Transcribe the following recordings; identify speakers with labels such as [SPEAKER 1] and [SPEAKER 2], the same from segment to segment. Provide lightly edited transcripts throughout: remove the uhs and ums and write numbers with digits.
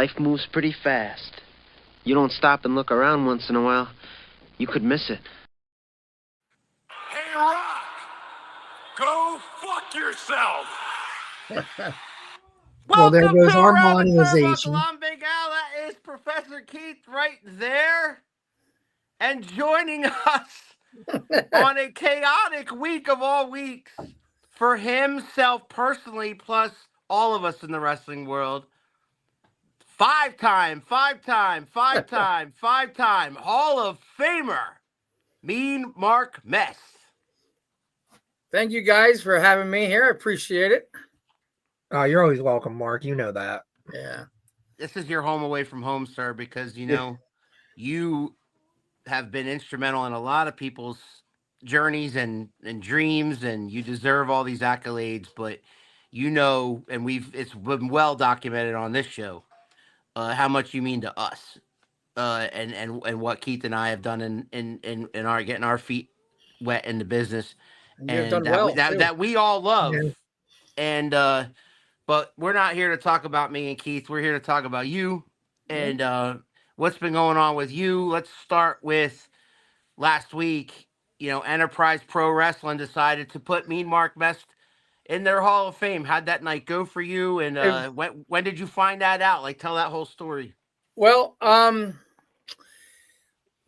[SPEAKER 1] life moves pretty fast. You don't stop and look around once in a while, you could miss it.
[SPEAKER 2] Hey, Rock! Go fuck yourself!
[SPEAKER 3] Well, there
[SPEAKER 4] Welcome
[SPEAKER 3] goes
[SPEAKER 4] to
[SPEAKER 3] our
[SPEAKER 4] Around the Turnbuckle.
[SPEAKER 3] monetization.
[SPEAKER 4] I'm Big Al. That is Professor Keith right there. And joining us on a chaotic week of all weeks for himself personally, plus all of us in the wrestling world, five-time Hall of Famer, Mean Mark Mest.
[SPEAKER 5] Thank you guys for having me here. I appreciate it.
[SPEAKER 3] You're always welcome, Mark. You know that.
[SPEAKER 5] Yeah.
[SPEAKER 4] This is your home away from home, sir, because, you know, you have been instrumental in a lot of people's journeys and dreams, and you deserve all these accolades. But, you know, and it's been well documented on this show, how much you mean to us, and what Keith and I have done in our getting our feet wet in the business,
[SPEAKER 5] And
[SPEAKER 4] and that we all love. Yeah. And but we're not here to talk about me and Keith. We're here to talk about you and what's been going on with you. Let's start with last week. You know, Enterprise Pro Wrestling decided to put Mean Mark Mest in their Hall of Fame. How'd that night go for you? And when did you find that out? Like, tell that whole story.
[SPEAKER 5] Well,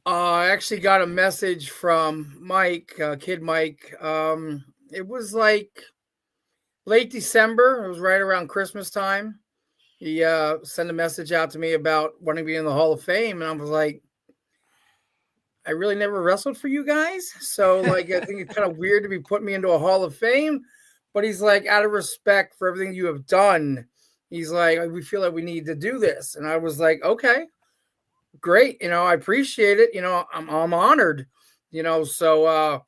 [SPEAKER 5] I actually got a message from Mike, Kid Mike. It was like late December. It was right around Christmas time. He sent a message out to me about wanting to be in the Hall of Fame. And I was like, I really never wrestled for you guys. So, like, I think it's kind of weird to be putting me into a Hall of Fame. But he's like, out of respect for everything you have done, he's like, we feel like we need to do this. And I was like, okay, great. You know, I appreciate it. You know, I'm honored, you know, so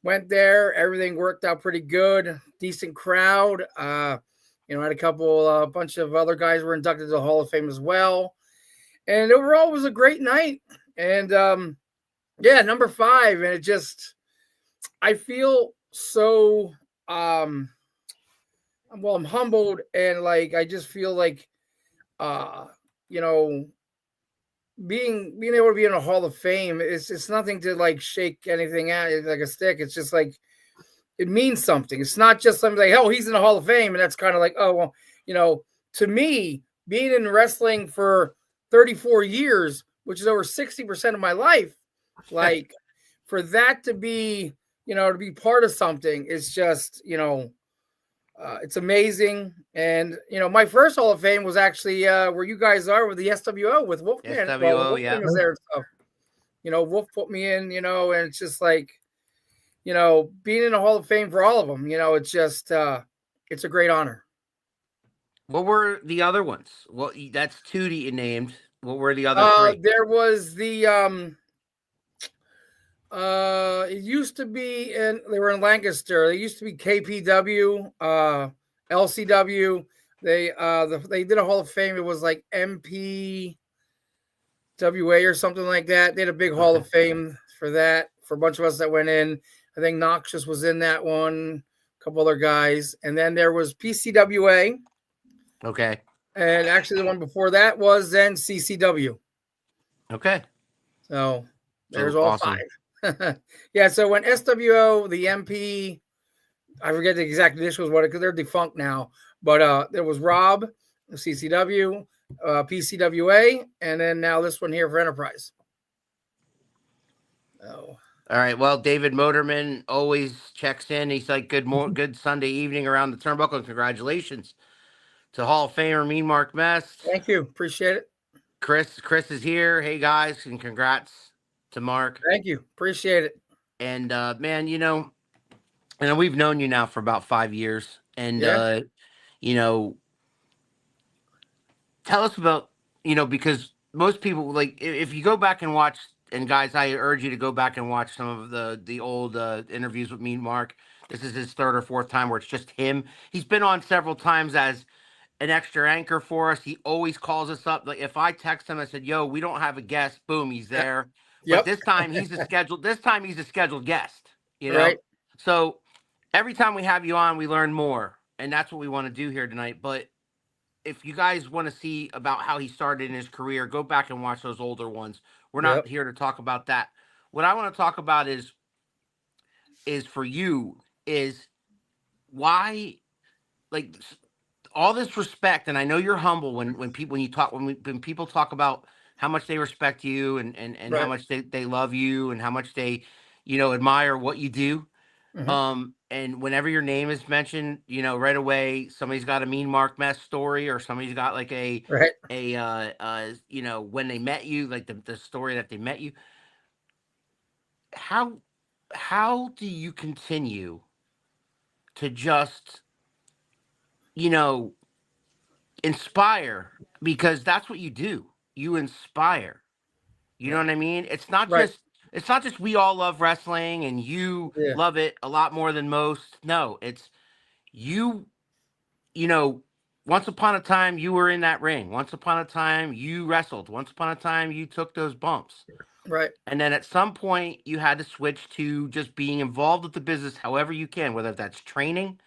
[SPEAKER 5] went there. Everything worked out pretty good. Decent crowd. You know, I had a bunch of other guys were inducted to the Hall of Fame as well. And overall, it was a great night. And, yeah, number 5. And it just, I feel so, I'm humbled. And like, I just feel like, you know, being able to be in a Hall of Fame, it's nothing to like shake anything at it like a stick. It's just like, it means something. It's not just something like, oh, he's in the Hall of Fame. And that's kind of like, oh, well, you know, to me, being in wrestling for 34 years, which is over 60% of my life, like for that to be, you know, to be part of something, it's just, you know, it's amazing. And, you know, my first Hall of Fame was actually where you guys are with the SWO with Wolfman.
[SPEAKER 4] SWO, yeah.
[SPEAKER 5] Was there, so, you know, Wolf put me in, you know, and it's just like, you know, being in the Hall of Fame for all of them, you know, it's just, it's a great honor.
[SPEAKER 4] What were the other ones? Well, that's 2 that you named. What were the other 3?
[SPEAKER 5] There was the, it used to be they were in Lancaster. They used to be KPW, LCW. They did a Hall of Fame. It was like MPWA or something like that. They had a big Hall of Fame for that, for a bunch of us that went in. I think Noxious was in that one, a couple other guys. And then there was PCWA.
[SPEAKER 4] Okay.
[SPEAKER 5] And actually the one before that was then CCW.
[SPEAKER 4] Okay.
[SPEAKER 5] So there's all
[SPEAKER 4] awesome.
[SPEAKER 5] 5. Yeah, so when SWO, the MP, I forget the exact initials, because they're defunct now. But there was Rob, CCW, PCWA, and then now this one here for Enterprise. Oh.
[SPEAKER 4] All right. Well, David Motorman always checks in. He's like, good Sunday evening around the turnbuckle. And congratulations to Hall of Famer Mean Mark Mest.
[SPEAKER 5] Thank you. Appreciate it.
[SPEAKER 4] Chris is here. Hey, guys, and congrats to Mark.
[SPEAKER 5] Thank you. Appreciate it.
[SPEAKER 4] And, man, you know, and we've known you now for about 5 years. And, you know, tell us about, you know, because most people, like, if you go back and watch, and guys, I urge you to go back and watch some of the old interviews with Mean Mark. This is his 3rd or 4th time where it's just him. He's been on several times as an extra anchor for us. He always calls us up. Like if I text him, I said, "Yo, we don't have a guest." Boom, he's there. Yep. But this time he's a scheduled guest. You know. Right. So every time we have you on, we learn more, and that's what we want to do here tonight. But if you guys want to see about how he started in his career, go back and watch those older ones. We're not
[SPEAKER 5] Yep.
[SPEAKER 4] here to talk about that. What I want to talk about is for you is why, like, all this respect, and I know you're humble when people when you talk when people talk about how much they respect you and how
[SPEAKER 5] Right.
[SPEAKER 4] much they love you and how much they admire what you do.
[SPEAKER 5] Hmm.
[SPEAKER 4] And whenever your name is mentioned, right away somebody's got a mean Mark Mess story, or somebody's got like
[SPEAKER 5] Right.
[SPEAKER 4] when they met you, like the story that they met you. How how do you continue to just you know inspire, because that's what you do. You inspire. You know
[SPEAKER 5] Right.
[SPEAKER 4] what I mean?
[SPEAKER 5] Right.
[SPEAKER 4] It's not just we all love wrestling and you
[SPEAKER 5] Yeah.
[SPEAKER 4] love it a lot more than most. No, it's you, you know, once upon a time you were in that ring. Once upon a time you wrestled. Once upon a time you took those bumps.
[SPEAKER 5] Right.
[SPEAKER 4] And then at some point you had to switch to just being involved with the business however you can, whether that's training,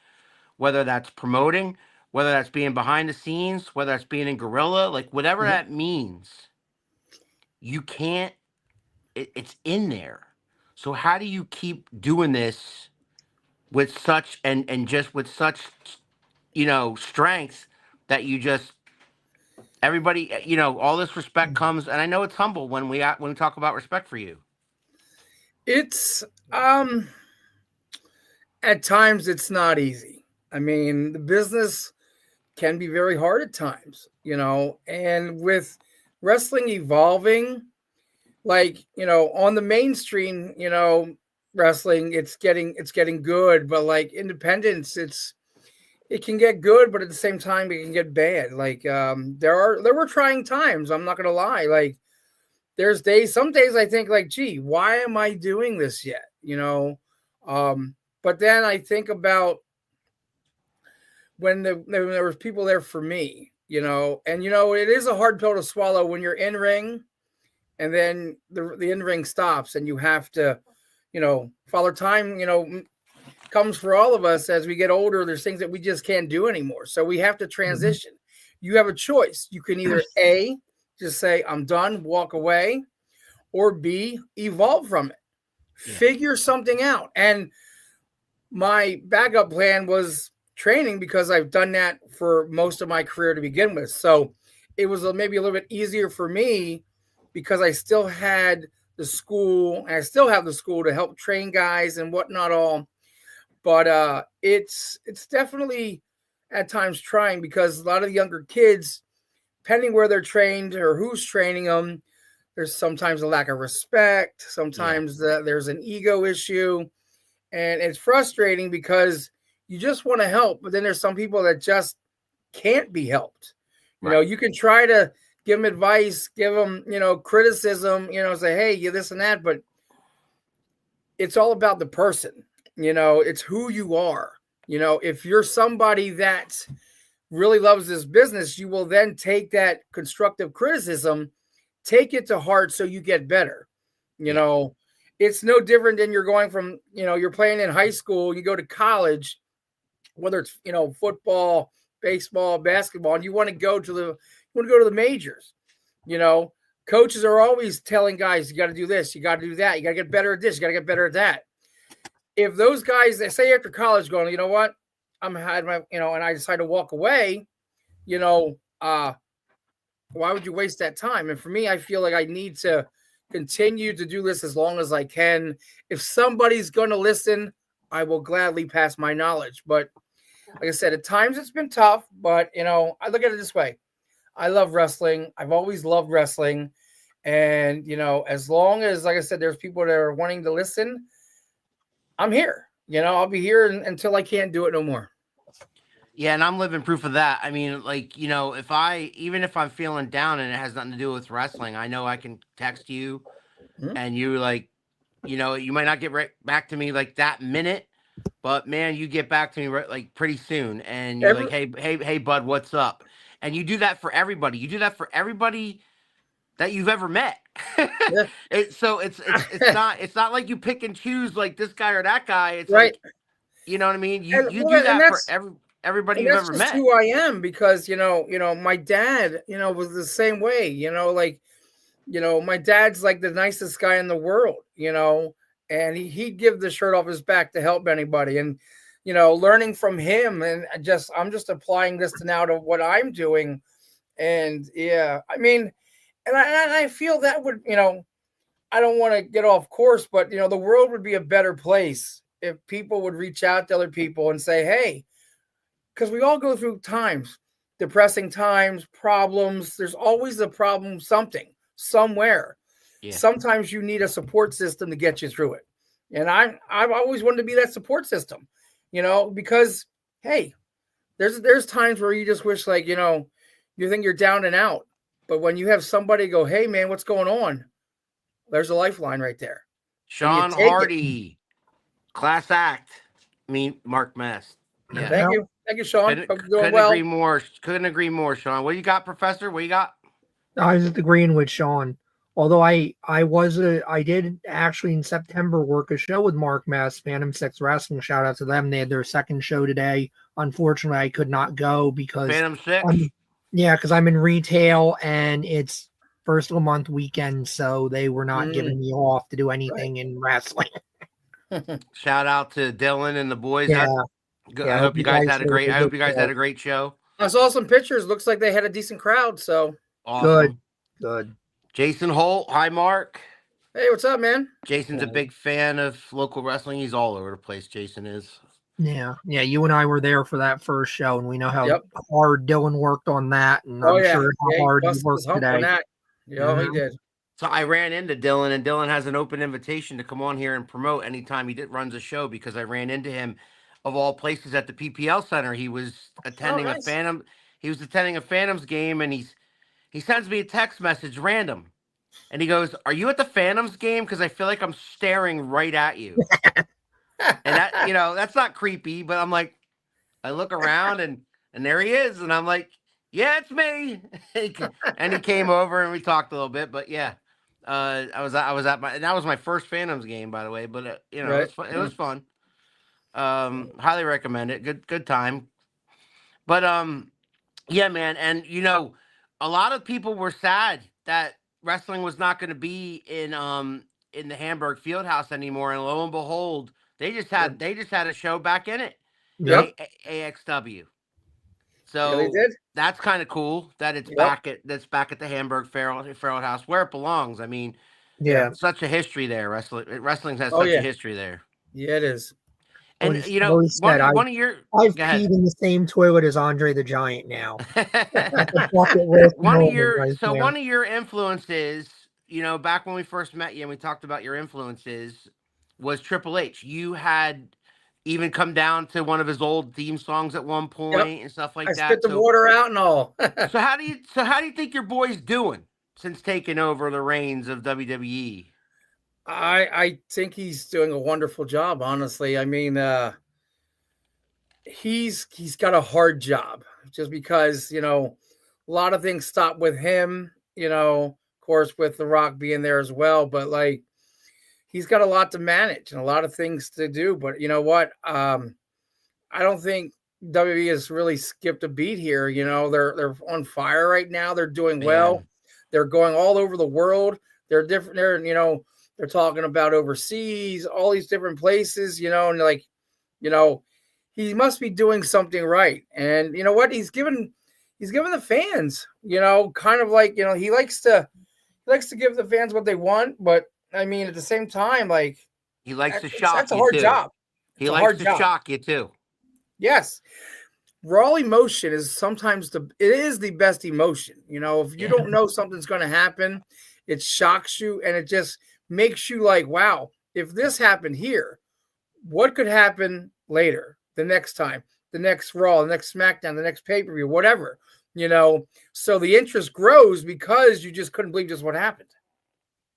[SPEAKER 4] whether that's promoting, whether that's being behind the scenes, whether that's being in gorilla, like whatever
[SPEAKER 5] Mhm.
[SPEAKER 4] that means, you can't, it's in there. So how do you keep doing this with such and just with such strength that you just everybody all this respect comes, and I know it's humble when we talk about respect for you.
[SPEAKER 5] It's at times it's not easy. I mean, the business can be very hard at times, and with wrestling evolving, like, on the mainstream, wrestling, it's getting good, but like independence, it can get good, but at the same time it can get bad. Like, there were trying times, I'm not gonna lie. Like, some days I think like, gee, why am I doing this yet? But then I think about when there was people there for me, and it is a hard pill to swallow when you're in ring, and then the in ring stops, and you have to, Father Time, comes for all of us as we get older. There's things that we just can't do anymore, so we have to
[SPEAKER 3] Mhm.
[SPEAKER 5] transition. You have a choice. You can either A, just say I'm done, walk away, or B, evolve from it,
[SPEAKER 4] Yeah.
[SPEAKER 5] figure something out. And my backup plan was training, because I've done that for most of my career to begin with. So it was maybe a little bit easier for me, because I still had the school, and I still have the school to help train guys and whatnot all. But it's definitely at times trying, because a lot of the younger kids, depending where they're trained or who's training them, there's sometimes a lack of respect.
[SPEAKER 4] Yeah.
[SPEAKER 5] Sometimes there's an ego issue, and it's frustrating because you just want to help, but then there's some people that just can't be helped.
[SPEAKER 4] Right.
[SPEAKER 5] You can try to give them advice, give them, criticism, say, hey, you this and that, but it's all about the person. It's who you are. If you're somebody that really loves this business, you will then take that constructive criticism, take it to heart, so you get better. You
[SPEAKER 4] Yeah.
[SPEAKER 5] know, it's no different than you're going from, you're playing in high school, you go to college, whether it's, football, baseball, basketball, and you want to go to the majors. You know, Coaches are always telling guys, you got to do this, you got to do that, you got to get better at this, you got to get better at that. If those guys, they say after college, going, you know what, I'm had my, and I decide to walk away, you know, uh, why would you waste that time? And for me, I feel like I need to continue to do this as long as I can. If somebody's going to listen, I will gladly pass my knowledge. But like I said, at times it's been tough, but I look at it this way. I love wrestling. I've always loved wrestling. And, as long as, like I said, there's people that are wanting to listen, I'm here. I'll be here until I can't do it no more.
[SPEAKER 4] Yeah, and I'm living proof of that. I mean, like, even if I'm feeling down and it has nothing to do with wrestling, I know I can text you,
[SPEAKER 5] Mhm.
[SPEAKER 4] and you like, you might not get right back to me like that minute, but man, you get back to me right, like pretty soon, and you're
[SPEAKER 5] Every,
[SPEAKER 4] like, hey, bud, what's up? And you do that for everybody. You do that for everybody that you've ever met.
[SPEAKER 5] yeah.
[SPEAKER 4] So it's not like you pick and choose like this guy or that guy. It's
[SPEAKER 5] Right.
[SPEAKER 4] like, you know what I mean? You
[SPEAKER 5] And
[SPEAKER 4] you
[SPEAKER 5] well,
[SPEAKER 4] do
[SPEAKER 5] and
[SPEAKER 4] that for
[SPEAKER 5] that's
[SPEAKER 4] every. everybody
[SPEAKER 5] And
[SPEAKER 4] you've
[SPEAKER 5] that's
[SPEAKER 4] ever
[SPEAKER 5] just
[SPEAKER 4] met.
[SPEAKER 5] who I am because, my dad, was the same way, like, my dad's like the nicest guy in the world, and he'd give the shirt off his back to help anybody. And, learning from him and I'm just applying this to now to what I'm doing. And yeah, I mean, and I feel that would, I don't want to get off course, but, the world would be a better place if people would reach out to other people and say, hey, because we all go through times, depressing times, problems. There's always a problem, somewhere.
[SPEAKER 4] Yeah.
[SPEAKER 5] Sometimes you need a support system to get you through it. And I've always wanted to be that support system, because hey, there's times where you just wish, like, you think you're down and out. But when you have somebody go, hey man, what's going on? There's a lifeline right there. And you
[SPEAKER 4] Sean
[SPEAKER 5] take it.
[SPEAKER 4] Hardy, class act. Mark Mest. Yeah.
[SPEAKER 5] Thank you. Thank you, Sean. Hope you're doing
[SPEAKER 4] Couldn't
[SPEAKER 5] well.
[SPEAKER 4] agree more. Couldn't agree more, Sean. What you got, Professor? What you got?
[SPEAKER 3] I was agreeing with Sean. Although I did actually in September work a show with Mark Mass, Phantom 6 Wrestling. Shout out to them. They had their second show today. Unfortunately, I could not go because
[SPEAKER 4] Phantom 6?
[SPEAKER 3] because I'm in retail and it's first of the month weekend, so they were not giving me off to do anything in wrestling.
[SPEAKER 4] Shout out to Dylan and the boys.
[SPEAKER 3] Yeah.
[SPEAKER 4] I hope you guys had a great. I hope you guys had a great show.
[SPEAKER 5] I saw some pictures. Looks like they had a decent crowd. So
[SPEAKER 4] Awesome.
[SPEAKER 3] Good.
[SPEAKER 4] Jason Holt. Hi, Mark.
[SPEAKER 5] Hey, what's up, man?
[SPEAKER 4] Jason's a big fan of local wrestling. He's all over the place. Jason is.
[SPEAKER 3] Yeah. You and I were there for that first show, and we know how hard Dylan worked on that, and I'm sure how hard he worked today.
[SPEAKER 5] Yeah, he did.
[SPEAKER 4] So I ran into Dylan, and Dylan has an open invitation to come on here and promote anytime he runs a show, because I ran into him, of all places, at the PPL Center. He was attending a Phantom. He was attending a Phantoms game, and he sends me a text message, random, and he goes, "Are you at the Phantoms game? Because I feel like I'm staring right at you." And that, that's not creepy, but I'm like, I look around and there he is, and I'm like, yeah, it's me. And he came over and we talked a little bit, but yeah, I was at that was my first Phantoms game, by the way, but it was fun. Highly recommend it. Good time. But yeah, man, and a lot of people were sad that wrestling was not going to be in the Hamburg Fieldhouse anymore, and lo and behold, they just had a show back in it.
[SPEAKER 5] Yep.
[SPEAKER 4] AXW. So
[SPEAKER 5] they did.
[SPEAKER 4] That's kind of cool that it's back at the Hamburg Fieldhouse where it belongs. I mean, such a history there. Wrestling has such a history there.
[SPEAKER 5] Yeah, it is.
[SPEAKER 4] And
[SPEAKER 3] I've peed in the same toilet as Andre the Giant now.
[SPEAKER 4] One of your influences, back when we first met you and we talked about your influences, was Triple H. You had even come down to one of his old theme songs at one point and stuff like that.
[SPEAKER 5] I spit the water out and all.
[SPEAKER 4] So how do you think your boy's doing since taking over the reins of WWE?
[SPEAKER 5] I think he's doing a wonderful job, honestly. I mean, he's got a hard job just because, a lot of things stop with him, of course, with The Rock being there as well. But like, he's got a lot to manage and a lot of things to do. But you know what? I don't think WWE has really skipped a beat here. They're on fire right now. They're doing well. They're going all over the world. They're different. They're talking about overseas, all these different places, and like, he must be doing something right. And you know what? He's given the fans, kind of like, he likes to give the fans what they want, but I mean, at the same time, like,
[SPEAKER 4] he likes to shock you.
[SPEAKER 5] That's a hard job.
[SPEAKER 4] He likes to shock you too.
[SPEAKER 5] Yes. Raw emotion is sometimes it is the best emotion. If you don't know something's going to happen, it shocks you and it just makes you like, wow, if this happened here, what could happen later, the next time, the next Raw, the next SmackDown, the next pay-per-view, whatever, so the interest grows because you just couldn't believe just what happened.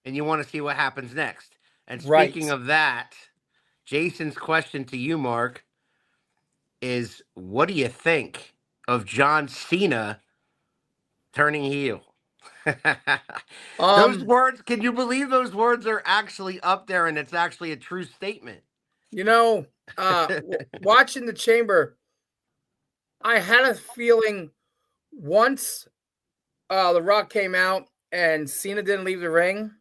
[SPEAKER 4] And you want to see what happens next. And speaking of that, Jason's question to you, Mark, is what do you think of John Cena turning heel? Those words, can you believe those words are actually up there and it's actually a true statement?
[SPEAKER 5] Watching the Chamber, I had a feeling once The Rock came out and Cena didn't leave the ring,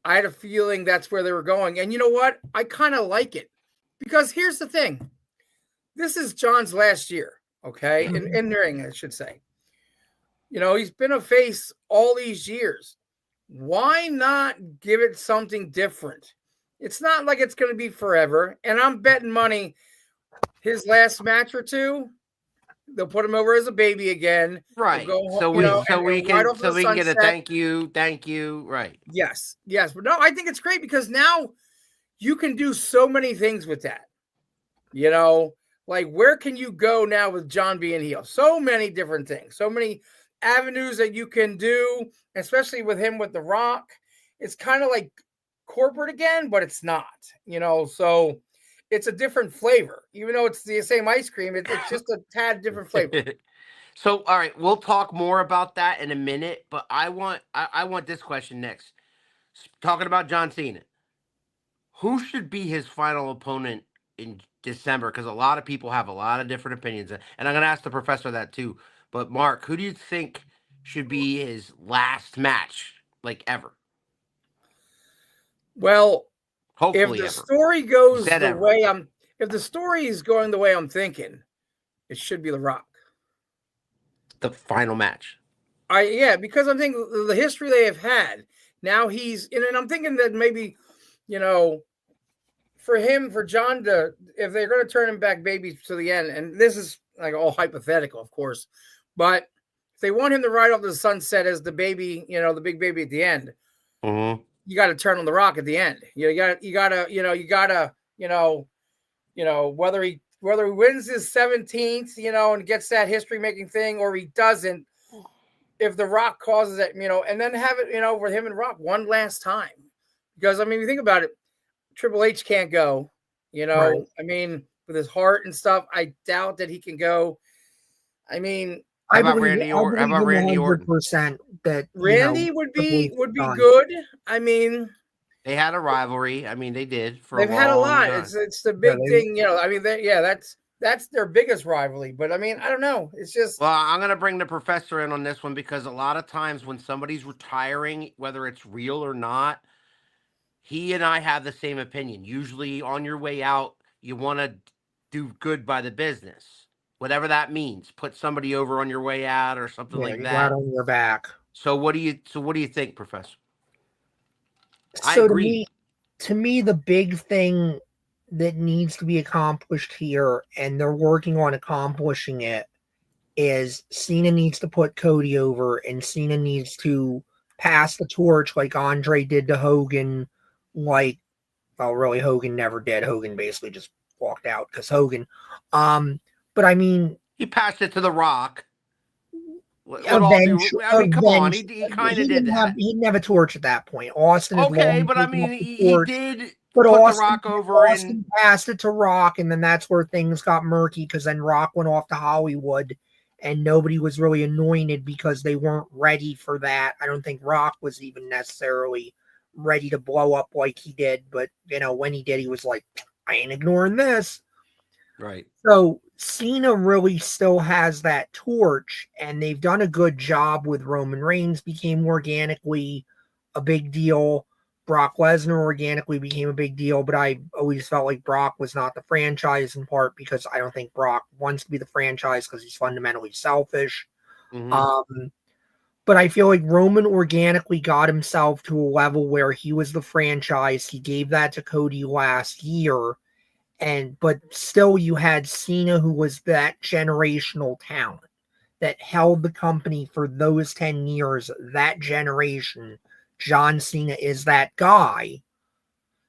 [SPEAKER 5] I had a feeling that's where they were going. And you know what? I kind of like it because here's the thing. This is John's last year, okay?
[SPEAKER 4] Yeah.
[SPEAKER 5] In the ring, I should say. You know, he's been a face all these years. Why not give it something different? It's not like it's going to be forever. And I'm betting money his last match or two, they'll put him over as a baby again.
[SPEAKER 4] Right.
[SPEAKER 5] Go,
[SPEAKER 4] So
[SPEAKER 5] you know,
[SPEAKER 4] we
[SPEAKER 5] and right
[SPEAKER 4] can
[SPEAKER 5] off the
[SPEAKER 4] get a
[SPEAKER 5] sunset.
[SPEAKER 4] thank you. Right.
[SPEAKER 5] Yes, yes. But no, I think it's great because now you can do so many things with that. You know, like where can you go now with John being heel? So many different things, so many avenues that you can do, especially with him with The Rock. It's kind of like corporate again, but it's not, you know, so it's a different flavor. Even though it's the same ice cream, it's just a tad different flavor.
[SPEAKER 4] So, all right, we'll talk more about that in a minute, but I want this question next. Talking about John Cena, who should be his final opponent in December? Because a lot of people have a lot of different opinions, and I'm going to ask the professor that too. But Mark, who do you think should be his last match, like ever?
[SPEAKER 5] Well,
[SPEAKER 4] Hopefully,
[SPEAKER 5] if the
[SPEAKER 4] ever.
[SPEAKER 5] story goes
[SPEAKER 4] Said
[SPEAKER 5] the
[SPEAKER 4] ever.
[SPEAKER 5] way if the story is going the way I'm thinking, it should be The Rock.
[SPEAKER 4] The final match.
[SPEAKER 5] Because I'm thinking the history they have had. Now he's in, and I'm thinking that maybe, you know, for John to, if they're going to turn him back baby to the end, and this is like all hypothetical, of course, but if they want him to ride off the sunset as the baby, you know, the big baby at the end, you got to turn on The Rock at the end. You gotta, whether he wins his 17th, you know, and gets that history making thing, or he doesn't. If The Rock causes it, you know, and then have it, you know, with him and Rock one last time, because I mean, you think about it, Triple H can't go, you know. Right. I mean, with his heart and stuff, I doubt that he can go. I mean,
[SPEAKER 4] how about Randy Orton? How about Randy Orton?
[SPEAKER 3] 100% that
[SPEAKER 5] Randy would be good. I mean,
[SPEAKER 4] they had a rivalry. I mean, they did for
[SPEAKER 5] they've had a lot. It's the big thing, you know. I mean, that's their biggest rivalry. But I mean, I don't know. It's just,
[SPEAKER 4] well, I'm gonna bring the professor in on this one because a lot of times when somebody's retiring, whether it's real or not, he and I have the same opinion. Usually, on your way out, you want to do good by the business, whatever that means. Put somebody over on your way out or something like that.
[SPEAKER 3] On your back.
[SPEAKER 4] So what do you think, Professor?
[SPEAKER 3] I agree. To me, the big thing that needs to be accomplished here, and they're working on accomplishing it, is Cena needs to put Cody over, and Cena needs to pass the torch like Andre did to Hogan. Like, well, really, Hogan never did. Hogan basically just walked out because Hogan. But I mean,
[SPEAKER 4] he passed it to The Rock.
[SPEAKER 3] I mean,
[SPEAKER 4] come on, he kind of did that.
[SPEAKER 3] He didn't have a torch at that point. Austin.
[SPEAKER 4] Okay, but I mean, he did.
[SPEAKER 3] But
[SPEAKER 4] put
[SPEAKER 3] Austin,
[SPEAKER 4] The Rock over,
[SPEAKER 3] Austin passed it to Rock, and then that's where things got murky because then Rock went off to Hollywood, and nobody was really anointed because they weren't ready for that. I don't think Rock was even necessarily ready to blow up like he did, but you know, when he did, he was like, I ain't ignoring this.
[SPEAKER 4] Right.
[SPEAKER 3] So Cena really still has that torch, and they've done a good job with Roman Reigns became organically a big deal. Brock Lesnar organically became a big deal, but I always felt like Brock was not the franchise, in part because I don't think Brock wants to be the franchise because he's fundamentally selfish.
[SPEAKER 4] Mm-hmm.
[SPEAKER 3] But I feel like Roman organically got himself to a level where he was the franchise. He gave that to Cody last year. But still you had Cena, who was that generational talent that held the company for those 10 years, that generation. John Cena is that guy.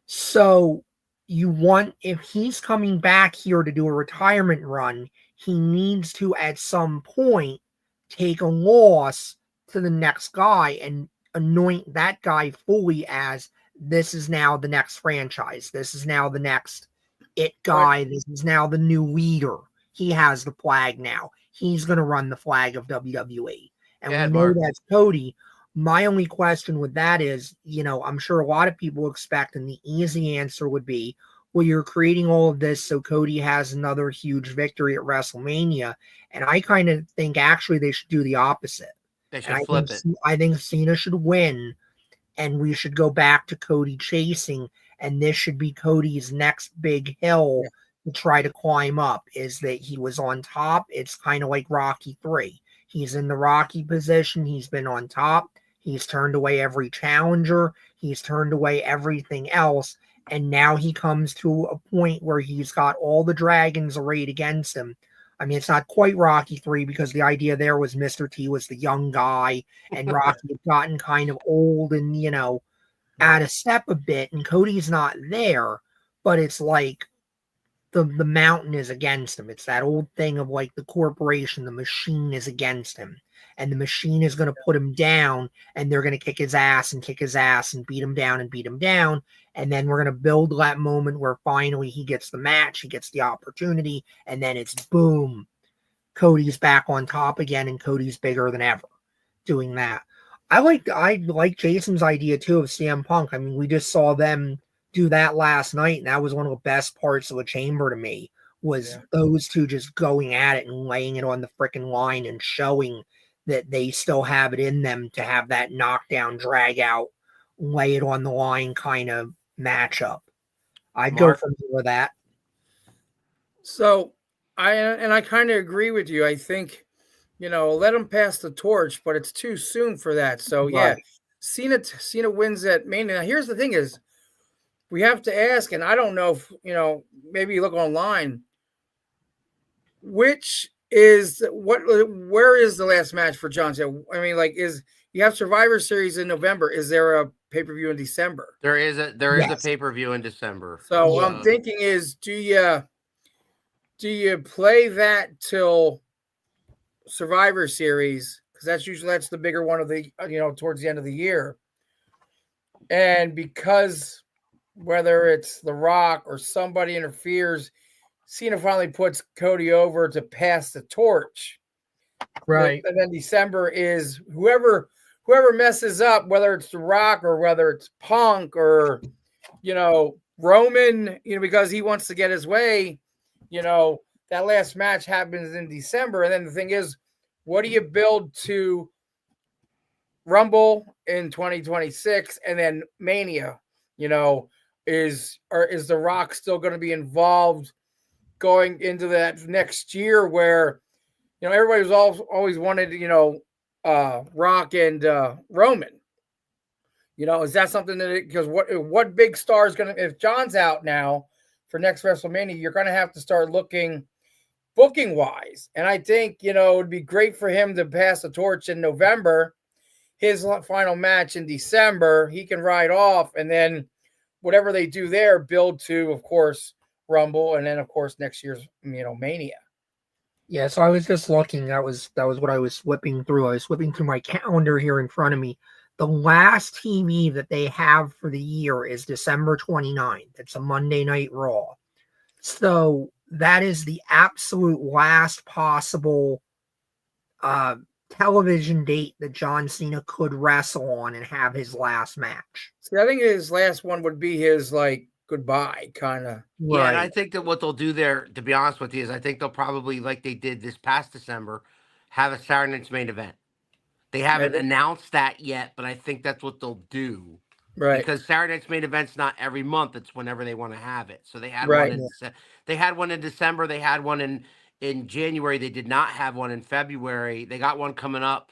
[SPEAKER 3] So you want, if he's coming back here to do a retirement run, he needs to at some point take a loss to the next guy and anoint that guy fully as this is now the next franchise. This is now the next it guy. This is now the new leader. He has the flag now. He's going to run the flag of WWE. And we know that's Cody. My only question with that is, you know, I'm sure a lot of people expect, and the easy answer would be, well, you're creating all of this so Cody has another huge victory at WrestleMania. And I kind of think actually they should do the opposite.
[SPEAKER 4] They
[SPEAKER 3] And
[SPEAKER 4] should flip it.
[SPEAKER 3] I think Cena should win, and we should go back to Cody chasing, and this should be Cody's next big hill to try to climb up. Is that he was on top? It's kind of like Rocky 3. He's in the Rocky position. He's been on top. He's turned away every challenger. He's turned away everything else. And now he comes to a point where he's got all the dragons arrayed against him. I mean, it's not quite Rocky 3 because the idea there was Mr. T was the young guy and Rocky had gotten kind of old and, out of step a bit. And Cody's not there, but it's like the mountain is against him. It's that old thing of like the corporation, the machine is against him. And the machine is going to put him down, and they're going to kick his ass and beat him down and beat him down. And then we're going to build that moment where finally he gets the match, he gets the opportunity, and then it's boom. Cody's back on top again, and Cody's bigger than ever doing that. I like Jason's idea too of CM Punk. I mean, we just saw them do that last night, and that was one of the best parts of the Chamber to me, was those two just going at it and laying it on the freaking line and showing that they still have it in them to have that knockdown, drag out, lay it on the line kind of matchup. I'd go for that.
[SPEAKER 5] So I kind of agree with you. I think, let them pass the torch, but it's too soon for that. So Cena wins at Mania. Now here's the thing is, we have to ask, and I don't know if, maybe you look online, where is the last match for John Cena? I mean, like, you have Survivor Series in November. Is there a pay-per-view in December?
[SPEAKER 4] There is a pay-per-view in December.
[SPEAKER 5] So I'm thinking is, do you play that till Survivor Series? Because that's the bigger one of the, towards the end of the year. And because whether it's The Rock or somebody interferes, Cena finally puts Cody over to pass the torch.
[SPEAKER 3] Right.
[SPEAKER 5] And then December is whoever messes up, whether it's The Rock or whether it's Punk or, Roman, because he wants to get his way, that last match happens in December. And then the thing is, what do you build to Rumble in 2026 and then Mania? Is The Rock still going to be involved going into that next year where, everybody was always wanted, Rock and Roman. Is that something because what big star is going to, if John's out now for next WrestleMania, you're going to have to start looking booking wise. And I think, it would be great for him to pass the torch in November, his final match in December, he can ride off, and then whatever they do there, build to, of course, Rumble, and then, of course, next year's, Mania.
[SPEAKER 3] Yeah, so I was just looking. That was what I was flipping through. I was flipping through my calendar here in front of me. The last TV that they have for the year is December 29th. It's a Monday Night Raw. So that is the absolute last possible television date that John Cena could wrestle on and have his last match.
[SPEAKER 5] See, I think his last one would be his, goodbye, kind of.
[SPEAKER 4] Yeah, right. And I think that what they'll do there, to be honest with you, is I think they'll probably, like they did this past December, have a Saturday Night's Main Event. They haven't announced that yet, but I think that's what they'll do.
[SPEAKER 5] Right.
[SPEAKER 4] Because Saturday Night's Main Event's not every month; it's whenever they want to have it. So they had one in they had one in December. They had one in January. They did not have one in February. They got one coming up,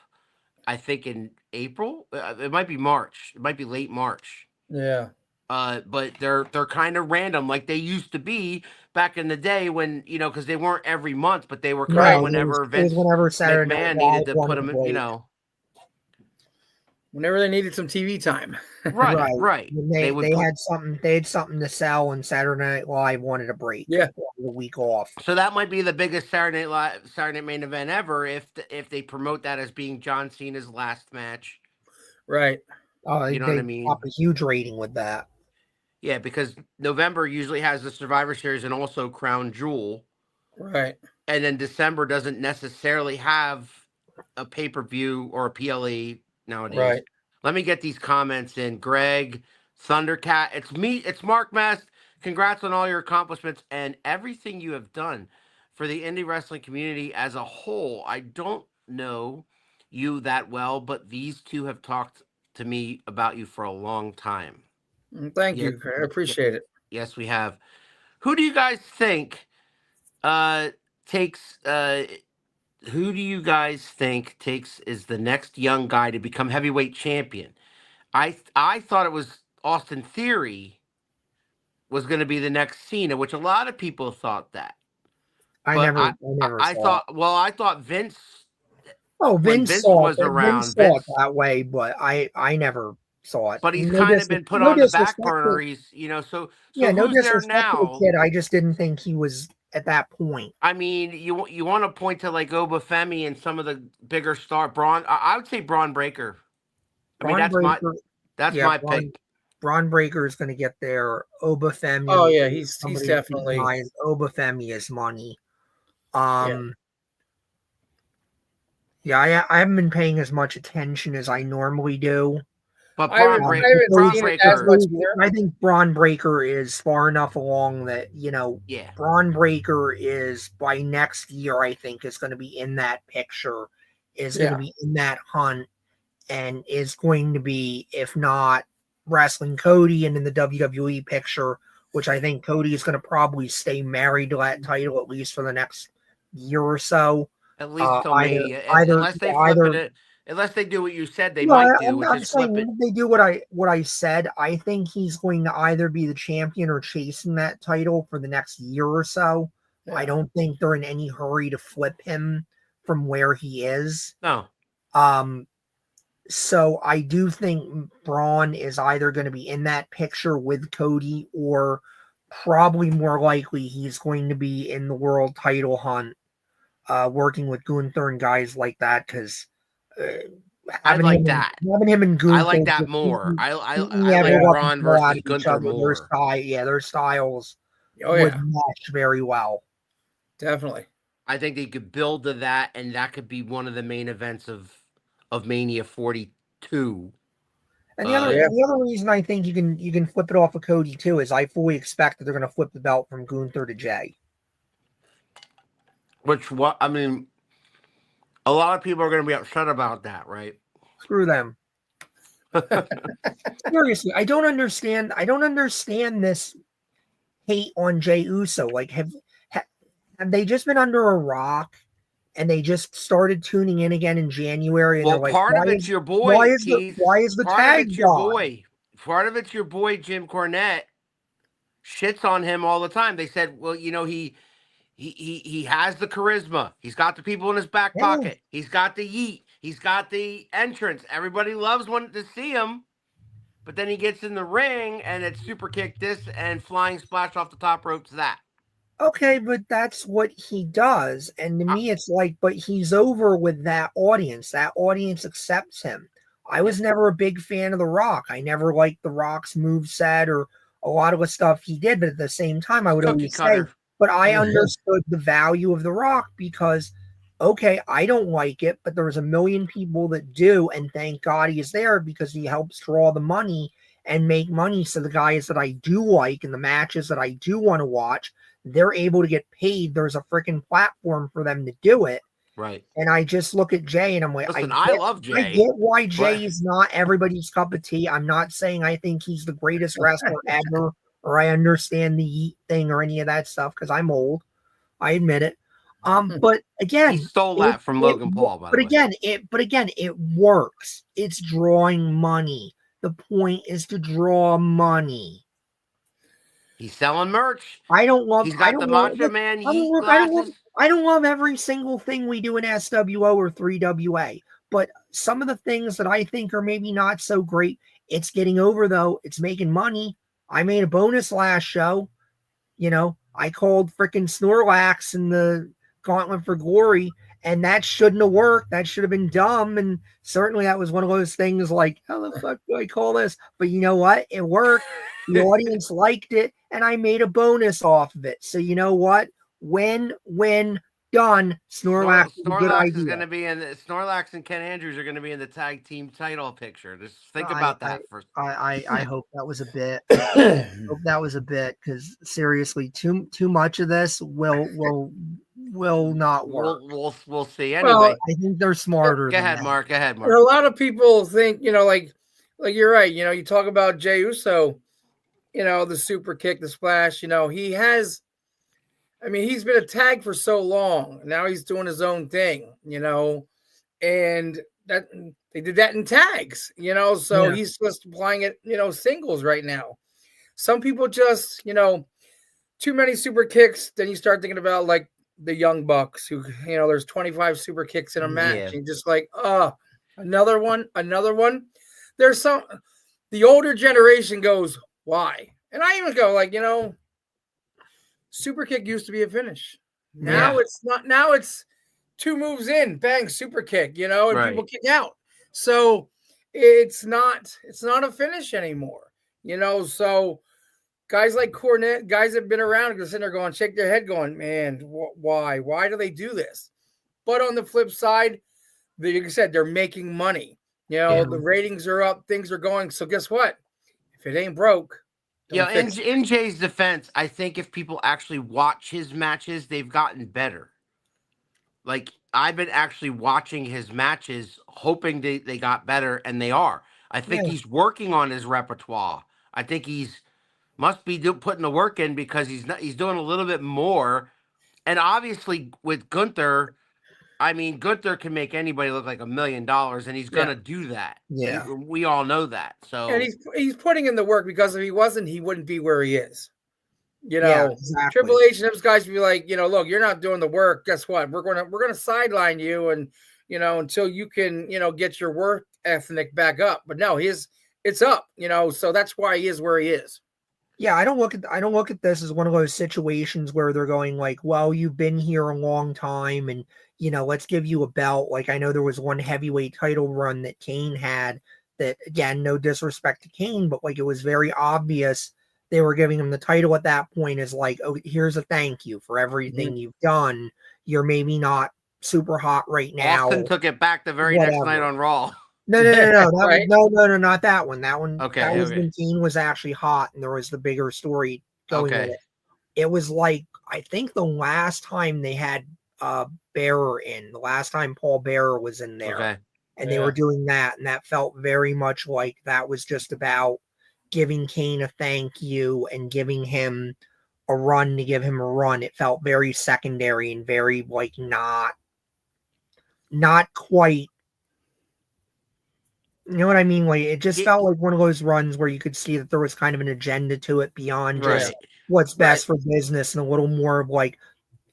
[SPEAKER 4] I think, in April. It might be March. It might be late March.
[SPEAKER 5] Yeah.
[SPEAKER 4] But they're kind of random, like they used to be back in the day when, because they weren't every month, but they were kind of whenever
[SPEAKER 3] Saturday
[SPEAKER 4] McMahon needed to put them in,
[SPEAKER 5] whenever they needed some TV time.
[SPEAKER 4] Right.
[SPEAKER 3] They had something to sell, and Saturday Night Live wanted a break.
[SPEAKER 5] Yeah,
[SPEAKER 3] the week off.
[SPEAKER 4] So that might be the biggest Saturday Night Main Event ever if they promote that as being John Cena's last match.
[SPEAKER 5] Right.
[SPEAKER 3] Oh,
[SPEAKER 4] you know what I mean?
[SPEAKER 3] Pop a huge rating with that.
[SPEAKER 4] Yeah, because November usually has the Survivor Series and also Crown Jewel.
[SPEAKER 5] Right.
[SPEAKER 4] And then December doesn't necessarily have a pay-per-view or a PLE nowadays.
[SPEAKER 5] Right.
[SPEAKER 4] Let me get these comments in. Greg, Thundercat. It's me. It's Mark Mest. congrats on all your accomplishments and everything you have done for the indie wrestling community as a whole. I don't know you that well, but these two have talked to me about you for a long time.
[SPEAKER 5] Thank
[SPEAKER 4] Yeah,
[SPEAKER 5] you. I appreciate it.
[SPEAKER 4] yes, we have. Who do you guys think takes who do you guys think takes is the next young guy to become heavyweight champion? I thought it was Austin Theory was going to be the next Cena, which a lot of people thought that.
[SPEAKER 3] I
[SPEAKER 4] But
[SPEAKER 3] never
[SPEAKER 4] I
[SPEAKER 3] saw it.
[SPEAKER 4] thought, well, I thought Vince,
[SPEAKER 3] Oh,
[SPEAKER 4] when
[SPEAKER 3] Vince
[SPEAKER 4] Vince
[SPEAKER 3] saw
[SPEAKER 4] was
[SPEAKER 3] it. Vince
[SPEAKER 4] around,
[SPEAKER 3] saw it
[SPEAKER 4] Vince,
[SPEAKER 3] that way, but I never saw it.
[SPEAKER 4] but he's
[SPEAKER 3] No,
[SPEAKER 4] kind of been put
[SPEAKER 3] no
[SPEAKER 4] on the back
[SPEAKER 3] disrespect
[SPEAKER 4] burner.
[SPEAKER 3] to,
[SPEAKER 4] He's, so
[SPEAKER 3] yeah, no
[SPEAKER 4] who's there
[SPEAKER 3] disrespect to the
[SPEAKER 4] now?
[SPEAKER 3] kid. I just didn't think he was at that point.
[SPEAKER 4] I mean, you want to point to like Obafemi and some of the bigger star Braun. I would say Braun Breaker. I mean,
[SPEAKER 3] Braun Breaker,
[SPEAKER 4] that's
[SPEAKER 3] yeah,
[SPEAKER 4] my pick.
[SPEAKER 3] Braun Breaker is going to get there.
[SPEAKER 5] Oh
[SPEAKER 3] Obafemi,
[SPEAKER 5] yeah, he's definitely
[SPEAKER 3] Obafemi is money.
[SPEAKER 5] yeah.
[SPEAKER 3] Yeah, I haven't been paying as much attention as I normally do.
[SPEAKER 4] But
[SPEAKER 5] I haven't
[SPEAKER 4] Braun
[SPEAKER 5] seen it as
[SPEAKER 4] Breaker,
[SPEAKER 5] much either.
[SPEAKER 3] I think Braun Breaker is far enough along that,
[SPEAKER 4] yeah,
[SPEAKER 3] Braun Breaker is by next year, I think, is going to be in that picture, is going to
[SPEAKER 5] Yeah.
[SPEAKER 3] be in that hunt, and is going to be, if not wrestling Cody and in the WWE picture, which I think Cody is going to probably stay married to that title at least for the next year or so.
[SPEAKER 4] at least till
[SPEAKER 3] Either,
[SPEAKER 4] Mania,
[SPEAKER 3] either,
[SPEAKER 4] unless they flip
[SPEAKER 3] either.
[SPEAKER 4] it. Unless they do what you said they
[SPEAKER 3] No,
[SPEAKER 4] might do, which
[SPEAKER 3] I'm
[SPEAKER 4] is
[SPEAKER 3] saying
[SPEAKER 4] flip it.
[SPEAKER 3] if they do what I said, I think he's going to either be the champion or chasing that title for the next year or so.
[SPEAKER 5] Yeah.
[SPEAKER 3] I don't think they're in any hurry to flip him from where he is.
[SPEAKER 4] No.
[SPEAKER 3] So I do think Braun is either going to be in that picture with Cody, or probably more likely he's going to be in the world title hunt, working with Gunther and guys like that, because
[SPEAKER 4] I like that.
[SPEAKER 3] Having him and Gunther,
[SPEAKER 4] I like that more. I like
[SPEAKER 3] everyone
[SPEAKER 4] Braun
[SPEAKER 3] go at
[SPEAKER 4] versus
[SPEAKER 3] each
[SPEAKER 4] Gunther
[SPEAKER 3] other.
[SPEAKER 4] more.
[SPEAKER 3] Their styles
[SPEAKER 5] Oh
[SPEAKER 3] would
[SPEAKER 5] yeah,
[SPEAKER 3] match very well.
[SPEAKER 5] definitely.
[SPEAKER 4] I think they could build to that, and that could be one of the main events of Mania 42.
[SPEAKER 3] And the other reason I think you can flip it off of Cody too is I fully expect that they're going to flip the belt from Gunther to Jay.
[SPEAKER 4] I mean, a lot of people are going to be upset about that, right?
[SPEAKER 3] Screw them. Seriously, I don't understand this hate on Jey Uso. Like, have they just been under a rock and they just started tuning in again in January? And
[SPEAKER 4] well,
[SPEAKER 3] they're like,
[SPEAKER 4] part of it's your boy.
[SPEAKER 3] Why is the tag gone?
[SPEAKER 4] Part of it's your boy Jim Cornette shits on him all the time. They said, well, he has the charisma. He's got the people in his back pocket. He's got the yeet. He's got the entrance. Everybody loves wanting to see him. But then he gets in the ring and it's super kick this and flying splash off the top ropes that.
[SPEAKER 3] Okay, but that's what he does. And to me, it's like, but he's over with that audience. That audience accepts him. I was never a big fan of The Rock. I never liked The Rock's moveset or a lot of the stuff he did. But at the same time, I would always say, but I understood the value of The Rock because, okay, I don't like it, but there's a million people that do. And thank God he is there because he helps draw the money and make money. So the guys that I do like and the matches that I do want to watch, they're able to get paid. There's a freaking platform for them to do it.
[SPEAKER 4] Right.
[SPEAKER 3] And I just look at Jay and I'm like,
[SPEAKER 4] listen, I love Jay.
[SPEAKER 3] I get why Jay's not everybody's cup of tea. I'm not saying I think he's the greatest wrestler ever, or I understand the yeet thing or any of that stuff because I'm old. I admit it. But again,
[SPEAKER 4] he stole that from Logan Paul, by the way.
[SPEAKER 3] But again, it works. It's drawing money. The point is to draw money.
[SPEAKER 4] He's selling merch.
[SPEAKER 3] I don't love.
[SPEAKER 4] He's got the Macho Man yeet glasses.
[SPEAKER 3] I don't love every single thing we do in SWO or 3WA, but some of the things that I think are maybe not so great, it's getting over though. It's making money. I made a bonus last show. I called freaking Snorlax in the Gauntlet for Glory, and that shouldn't have worked. That should have been dumb. And certainly that was one of those things like, how the fuck do I call this? But you know what? It worked. The audience liked it, and I made a bonus off of it. So you know what? Win, win, Done. Snorlax is a good
[SPEAKER 4] Snorlax is going
[SPEAKER 3] idea.
[SPEAKER 4] to be in Snorlax and Ken Andrews are going to be in the tag team title picture. Just think
[SPEAKER 3] I
[SPEAKER 4] about that first.
[SPEAKER 3] I hope that was a bit. Hope that was a bit, because seriously, too much of this will not work.
[SPEAKER 4] We'll see.
[SPEAKER 5] Well,
[SPEAKER 4] Anyway,
[SPEAKER 3] I think they're smarter
[SPEAKER 4] go
[SPEAKER 3] than
[SPEAKER 4] ahead,
[SPEAKER 3] that.
[SPEAKER 4] Mark. Go ahead,
[SPEAKER 5] a
[SPEAKER 4] Mark.
[SPEAKER 5] lot of people think, like you're right. You talk about Jey Uso, the super kick, the splash. He has. I mean, he's been a tag for so long. Now he's doing his own thing. And that they did that in tags. So
[SPEAKER 3] Yeah.
[SPEAKER 5] he's just applying it. Singles right now. Some people just, too many super kicks. Then you start thinking about like the Young Bucks, who, there's 25 super kicks in a match.
[SPEAKER 4] Yeah.
[SPEAKER 5] And just like, another one. There's the older generation goes, why? And I even go like, super kick used to be a finish. Now
[SPEAKER 4] Yeah.
[SPEAKER 5] it's not. Now it's 2 moves in, bang, super kick, and
[SPEAKER 4] Right.
[SPEAKER 5] people kick out. So it's not a finish anymore. So guys like Cornette, guys that have been around, are sitting there going, shake their head, going, man, why? Why do they do this? But on the flip side, like I said, they're making money. The ratings are up, things are going. So guess what? If it ain't broke, don't fix it.
[SPEAKER 4] In Jay's defense, I think if people actually watch his matches, they've gotten better. Like, I've been actually watching his matches, hoping they got better, and they are. I think he's working on his repertoire. I think must be putting the work in, because he's doing a little bit more. And obviously with Gunther, I mean, Gunther can make anybody look like $1 million, and he's gonna do that.
[SPEAKER 3] Yeah.
[SPEAKER 4] We all know that. So,
[SPEAKER 5] And he's putting in the work, because if he wasn't, he wouldn't be where he is.
[SPEAKER 3] Exactly.
[SPEAKER 5] Triple H and those guys would be like, look, you're not doing the work. Guess what? We're gonna sideline you, and until you can, get your work ethic back up. But no, it's up. So that's why he is where he is.
[SPEAKER 3] Yeah, I don't look at this as one of those situations where they're going like, well, you've been here a long time, and let's give you a belt. Like, I know there was one heavyweight title run that Kane had that, again, no disrespect to Kane, but like, it was very obvious they were giving him the title at that point as like, oh, here's a thank you for everything you've done. You're maybe not super hot right now.
[SPEAKER 4] Austin took it back the very next night on Raw.
[SPEAKER 3] No.
[SPEAKER 5] Right.
[SPEAKER 3] No, not that one. That one,
[SPEAKER 4] Okay,
[SPEAKER 3] that was
[SPEAKER 4] okay.
[SPEAKER 3] when Kane was actually hot, and there was the bigger story going with it. It was like, I think the last time they had Bearer in, the last time Paul Bearer was in there, and they were doing that, and that felt very much like that was just about giving Kane a thank you and giving him a run to give him a run. It felt very secondary and very like not quite. You know what I mean? Like, it just felt like one of those runs where you could see that there was kind of an agenda to it beyond just what's best for business, and a little more of like,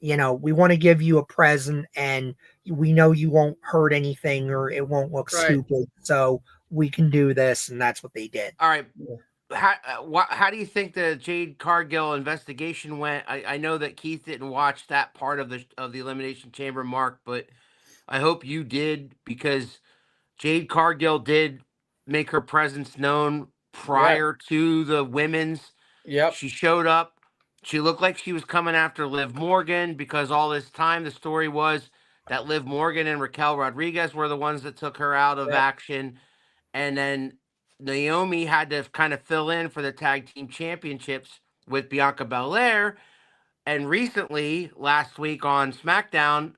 [SPEAKER 3] we want to give you a present, and we know you won't hurt anything or it won't look stupid, so we can do this, and that's what they did.
[SPEAKER 4] All right. How do you think the Jade Cargill investigation went? I know that Keith didn't watch that part of the Elimination Chamber, Mark, but I hope you did, because Jade Cargill did make her presence known prior to the women's.
[SPEAKER 5] Yep.
[SPEAKER 4] She showed up. She looked like she was coming after Liv Morgan, because all this time the story was that Liv Morgan and Raquel Rodriguez were the ones that took her out of action. And then Naomi had to kind of fill in for the tag team championships with Bianca Belair. And recently, last week on SmackDown,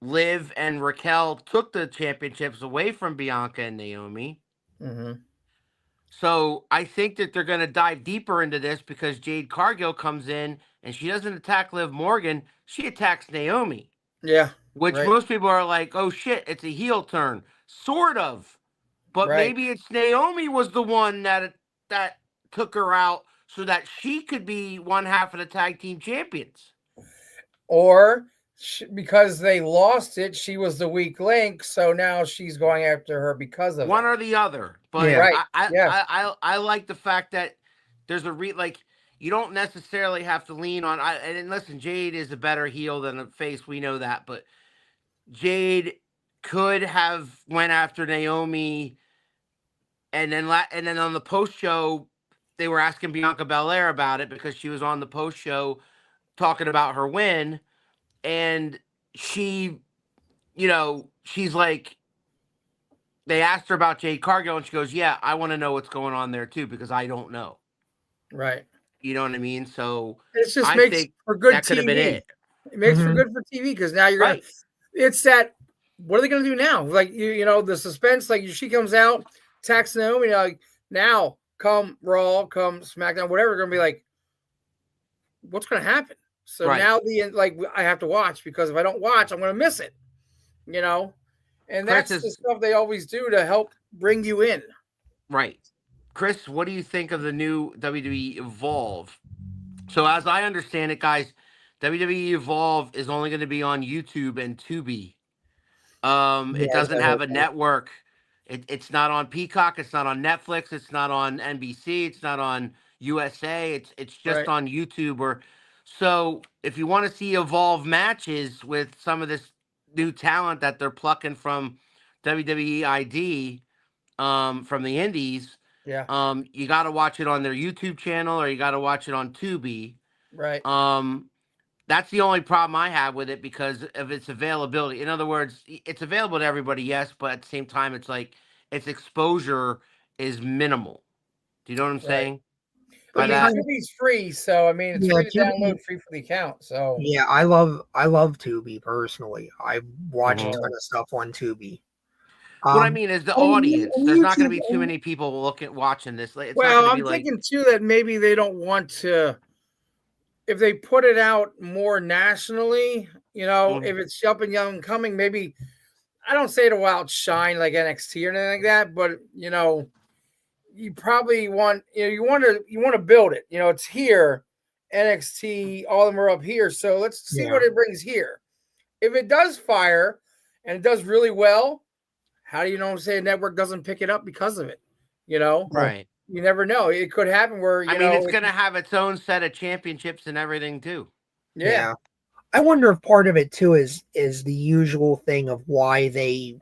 [SPEAKER 4] Liv and Raquel took the championships away from Bianca and Naomi.
[SPEAKER 5] Mm-hmm.
[SPEAKER 4] So I think that they're going to dive deeper into this, because Jade Cargill comes in and she doesn't attack Liv Morgan. She attacks Naomi.
[SPEAKER 5] Yeah.
[SPEAKER 4] Which most people are like, oh shit, it's a heel turn. Sort of. But maybe it's Naomi was the one that took her out so that she could be one half of the tag team champions.
[SPEAKER 5] Or because they lost it, she was the weak link, so now she's going after her because of
[SPEAKER 4] one or the other. But I like the fact that there's you don't necessarily have to lean on. And listen, Jade is a better heel than a face. We know that, but Jade could have went after Naomi, and then on the post show, they were asking Bianca Belair about it, because she was on the post show talking about her win. and she, she's like, they asked her about Jade Cargill, and she goes, "Yeah, I want to know what's going on there too because I don't know."
[SPEAKER 5] Right.
[SPEAKER 4] You know what I mean? So
[SPEAKER 5] It just
[SPEAKER 4] I
[SPEAKER 5] makes
[SPEAKER 4] think
[SPEAKER 5] for good
[SPEAKER 4] that could have been
[SPEAKER 5] TV.
[SPEAKER 4] it.
[SPEAKER 5] It makes for
[SPEAKER 3] Mhm.
[SPEAKER 5] good for TV because now you're gonna.
[SPEAKER 4] Right.
[SPEAKER 5] It's that. What are they gonna do now? Like the suspense. Like she comes out, attacks Naomi. Like now, come Raw, come SmackDown, whatever. Gonna be like, what's gonna happen? So
[SPEAKER 4] Right.
[SPEAKER 5] now I have to watch because if I don't watch, I'm gonna miss it. You know, and
[SPEAKER 4] Chris
[SPEAKER 5] that's the
[SPEAKER 4] is
[SPEAKER 5] stuff they always do to help bring you in.
[SPEAKER 4] right. Chris, what do you think of the new WWE Evolve? So as I understand it, guys, WWE Evolve is only going to be on YouTube and Tubi.
[SPEAKER 3] Yeah,
[SPEAKER 4] It
[SPEAKER 3] as
[SPEAKER 4] doesn't
[SPEAKER 3] I heard
[SPEAKER 4] have a
[SPEAKER 3] that.
[SPEAKER 4] network. It's not on Peacock. It's not on Netflix. It's not on NBC. It's not on USA. It's just
[SPEAKER 5] Right.
[SPEAKER 4] on YouTube. Or so if you want to see Evolve matches with some of this new talent that they're plucking from WWE ID, from the Indies,
[SPEAKER 5] Yeah.
[SPEAKER 4] you got to watch it on their YouTube channel or you got to watch it on Tubi.
[SPEAKER 5] Right.
[SPEAKER 4] Um, that's the only problem I have with it because of its availability. In other words, it's available to everybody, yes, but at the same time, it's like its exposure is minimal. Do you know what I'm
[SPEAKER 5] Right.
[SPEAKER 4] saying
[SPEAKER 5] I
[SPEAKER 4] by
[SPEAKER 3] It
[SPEAKER 5] mean,
[SPEAKER 4] that?
[SPEAKER 3] kind of
[SPEAKER 5] Tubi's free, so I mean, it's
[SPEAKER 3] yeah,
[SPEAKER 5] free to
[SPEAKER 3] Tubi.
[SPEAKER 5] download, free for the account. So
[SPEAKER 3] Yeah, I love Tubi personally. I watch a
[SPEAKER 4] Hmm.
[SPEAKER 5] yeah.
[SPEAKER 3] ton of stuff on Tubi.
[SPEAKER 4] What I
[SPEAKER 3] Um,
[SPEAKER 4] mean is the
[SPEAKER 3] and,
[SPEAKER 4] audience.
[SPEAKER 3] and
[SPEAKER 4] There's not going to
[SPEAKER 3] YouTube.
[SPEAKER 4] be too many people watching this. Like, it's not
[SPEAKER 5] Well,
[SPEAKER 4] going to be
[SPEAKER 5] I'm
[SPEAKER 4] like,
[SPEAKER 5] thinking too that maybe they don't want to. If they put it out more nationally,
[SPEAKER 4] mm,
[SPEAKER 5] if it's up and young and coming, maybe I don't say to outshine like NXT or anything like that, but you probably want you want to build it. It's here, NXT, all of them are up here, so let's see
[SPEAKER 3] Yeah,
[SPEAKER 5] what it brings here. If it does fire and it does really well, how do you know say a network doesn't pick it up because of it? You know,
[SPEAKER 3] well,
[SPEAKER 4] right.
[SPEAKER 5] you never know. It could happen where
[SPEAKER 4] I mean, it's going to have its own set of championships and everything too.
[SPEAKER 5] yeah,
[SPEAKER 3] yeah. I wonder if part of it too is the usual thing of why they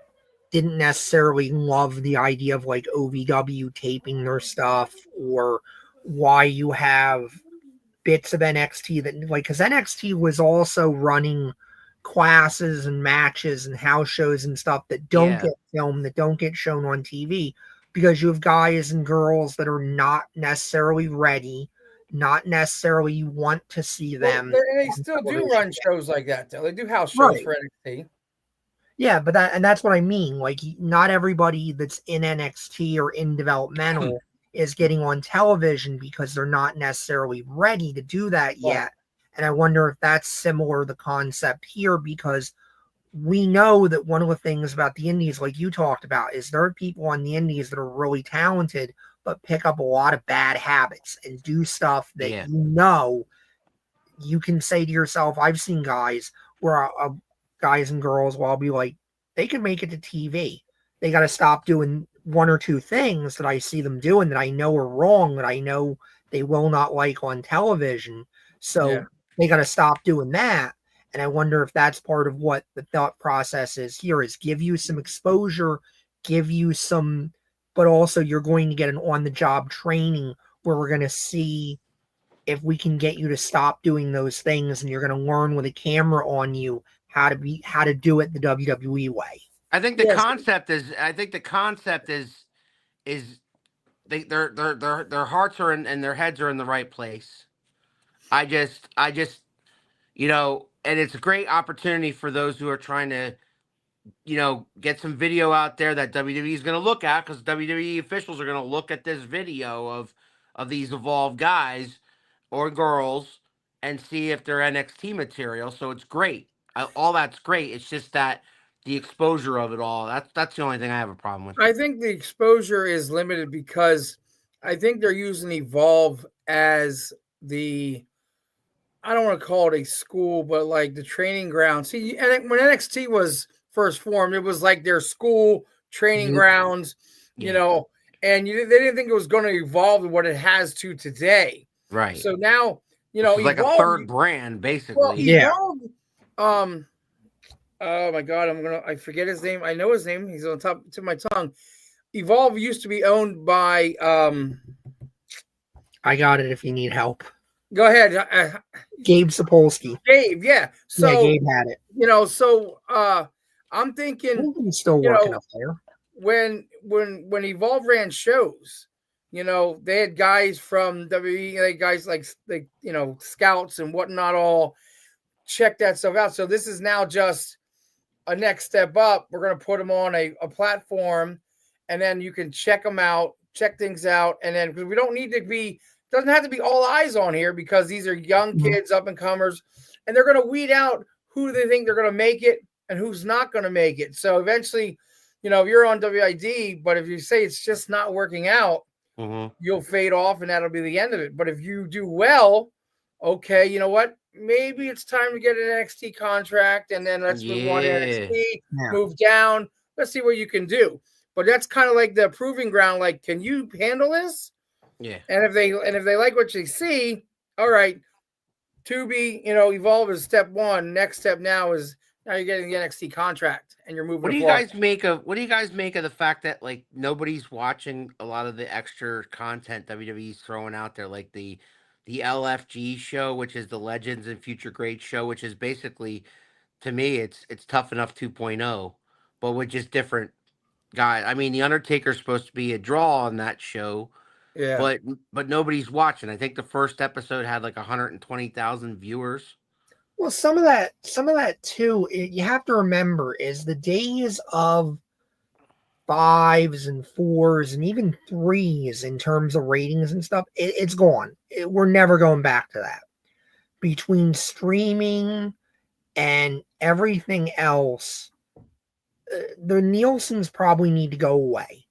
[SPEAKER 3] didn't necessarily love the idea of like OVW taping their stuff, or why you have bits of NXT that like because NXT was also running classes and matches and house shows and stuff that don't
[SPEAKER 4] Yeah.
[SPEAKER 3] get filmed, that don't get shown on TV, because you have guys and girls that are not necessarily ready, not necessarily want to see
[SPEAKER 5] well,
[SPEAKER 3] them
[SPEAKER 5] they
[SPEAKER 3] on
[SPEAKER 5] still do
[SPEAKER 3] television
[SPEAKER 5] run
[SPEAKER 3] yet.
[SPEAKER 5] shows like that. Though they do house shows
[SPEAKER 3] Right.
[SPEAKER 5] for NXT.
[SPEAKER 3] Yeah, but that's what I mean. Like, not everybody that's in NXT or in developmental is getting on television because they're not necessarily ready to do that
[SPEAKER 5] Right.
[SPEAKER 3] yet. And I wonder if that's similar the concept here, because we know that one of the things about the indies, like you talked about, is there are people on the indies that are really talented but pick up a lot of bad habits and do stuff that
[SPEAKER 4] Yeah.
[SPEAKER 3] you can say to yourself, I've seen guys where guys and girls will be like, they can make it to TV. They got to stop doing one or two things that I see them doing that I know are wrong, that I know they will not like on television.
[SPEAKER 5] Yeah.
[SPEAKER 3] So they got to stop doing that. And I wonder if that's part of what the thought process is here, is give you some exposure, give you some, but also you're going to get an on the job training where we're going to see if we can get you to stop doing those things, and you're going to learn with a camera on you how to do it the WWE way.
[SPEAKER 5] Yes.
[SPEAKER 4] I think the concept is their hearts are in and their heads are in the right place. I just and it's a great opportunity for those who are trying to get some video out there that WWE is going to look at, because WWE officials are going to look at this video of these evolved guys or girls and see if they're NXT material. So it's great. All that's great. It's just that the exposure of it all. That's the only thing I have a problem with.
[SPEAKER 5] I think the exposure is limited because I think they're using Evolve as the I don't want to call it a school, but like the training ground. See, and when NXT was first formed, it was like their school training
[SPEAKER 3] You,
[SPEAKER 5] grounds, you
[SPEAKER 4] Yeah.
[SPEAKER 5] know, and they didn't think it was going to evolve to what it has to today.
[SPEAKER 4] Right.
[SPEAKER 5] So now,
[SPEAKER 4] Which is like a
[SPEAKER 5] Evolve.
[SPEAKER 4] third brand,
[SPEAKER 5] Well,
[SPEAKER 4] basically.
[SPEAKER 3] yeah,
[SPEAKER 5] Evolve. Oh my God, I forget his name. I know his name. He's on top of my tongue. Evolve used to be owned by
[SPEAKER 3] I got it if you need help.
[SPEAKER 5] Go ahead.
[SPEAKER 3] Gabe Sapolsky.
[SPEAKER 5] Gabe, yeah. So,
[SPEAKER 3] Yeah, Gabe had it.
[SPEAKER 5] I'm
[SPEAKER 3] I
[SPEAKER 5] thinking,
[SPEAKER 3] think he's still
[SPEAKER 5] you
[SPEAKER 3] working
[SPEAKER 5] know,
[SPEAKER 3] up there.
[SPEAKER 5] when Evolve ran shows, they had guys from WWE, like guys like scouts and whatnot, all check that stuff out. So this is now just a next step up. We're going to put them on a platform, and then you can check them out, check things out, and then because we don't need to be, doesn't have to be all eyes on here because these are young kids, up and comers, and they're going to weed out who they think they're going to make it and who's not going to make it. So eventually, if you're on WID, but if you say it's just not working out, you'll fade off, and that'll be the end of it. But if you do well, okay, you know what? Maybe it's time to get an NXT contract, and then let's move on to NXT, move down. Let's see what you can do. But that's kind of like the proving ground. Like, can you handle this?
[SPEAKER 4] Yeah.
[SPEAKER 5] And if they like what you see, all right. Evolve is step one. Next step now is now you're getting the NXT contract, and you're moving.
[SPEAKER 4] What do you guys make of the fact that like nobody's watching a lot of the extra content WWE's throwing out there, like the LFG show, which is the Legends and Future Great show, which is basically, to me, it's Tough Enough 2.0, but with just different guys. I mean, the Undertaker's supposed to be a draw on that show,
[SPEAKER 5] Yeah.
[SPEAKER 4] but nobody's watching. I think the first episode had like 120,000 viewers.
[SPEAKER 3] Well, some of that too, you have to remember is the days of 5s and 4s and even 3s in terms of ratings and stuff. It's gone. We're never going back to that. Between streaming and everything else, the Nielsen's probably need to go away.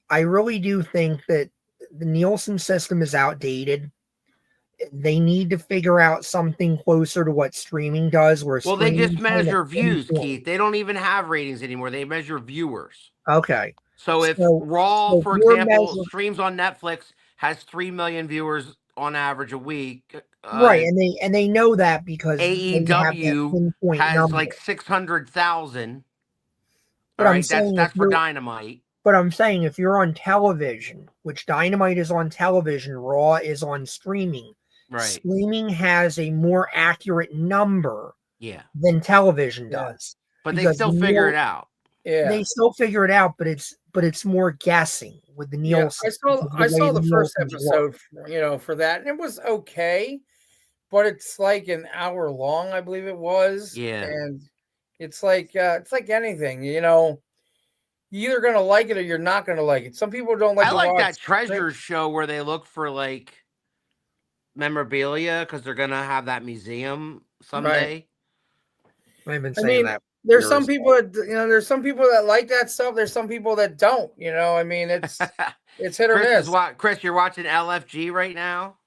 [SPEAKER 3] I really do think that the Nielsen system is outdated. They need to figure out something closer to what streaming does. Where
[SPEAKER 4] Well, they just
[SPEAKER 3] streaming kind of
[SPEAKER 4] measure views,
[SPEAKER 3] informs.
[SPEAKER 4] Keith. They don't even have ratings anymore. They measure viewers.
[SPEAKER 3] Okay.
[SPEAKER 4] So if Raw,
[SPEAKER 3] so
[SPEAKER 4] for
[SPEAKER 3] you're
[SPEAKER 4] example, streams on Netflix, has 3 million viewers on average a week,
[SPEAKER 3] right, and they know that because they have that
[SPEAKER 4] AEW
[SPEAKER 3] pinpoint
[SPEAKER 4] has
[SPEAKER 3] number.
[SPEAKER 4] like 600,000.
[SPEAKER 3] But
[SPEAKER 4] All
[SPEAKER 3] I'm
[SPEAKER 4] right,
[SPEAKER 3] saying
[SPEAKER 4] that's for Dynamite.
[SPEAKER 3] But I'm saying if you're on television, which Dynamite is on television, Raw is on streaming.
[SPEAKER 4] Right.
[SPEAKER 3] Streaming has a more accurate number than television does.
[SPEAKER 4] But they still figure it out.
[SPEAKER 5] Yeah.
[SPEAKER 3] They still figure it out, but it's more guessing with the Nielsen.
[SPEAKER 5] I saw the first episode, for that, and it was okay, but it's like an hour long, I believe it was.
[SPEAKER 4] Yeah.
[SPEAKER 5] And it's like anything, you're either gonna like it or you're not gonna like it. Some people don't like.
[SPEAKER 4] I like that Treasures show where they look for like memorabilia because they're gonna have that museum someday.
[SPEAKER 3] I've been saying that.
[SPEAKER 5] There's some people that there's some people that like that stuff. There's some people that don't. I mean, it's hit or miss.
[SPEAKER 4] Chris, you're watching LFG right now.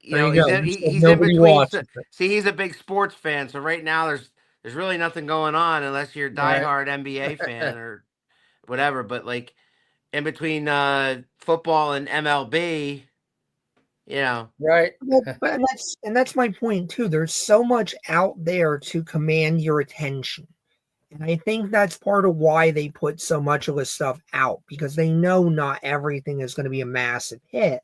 [SPEAKER 4] He's in between. See, he's a big sports fan, so right now there's really nothing going on unless you're a diehard NBA fan or whatever. But like in between football and MLB,
[SPEAKER 5] right.
[SPEAKER 3] But that's my point too. There's so much out there to command your attention. And I think that's part of why they put so much of this stuff out, because they know not everything is going to be a massive hit,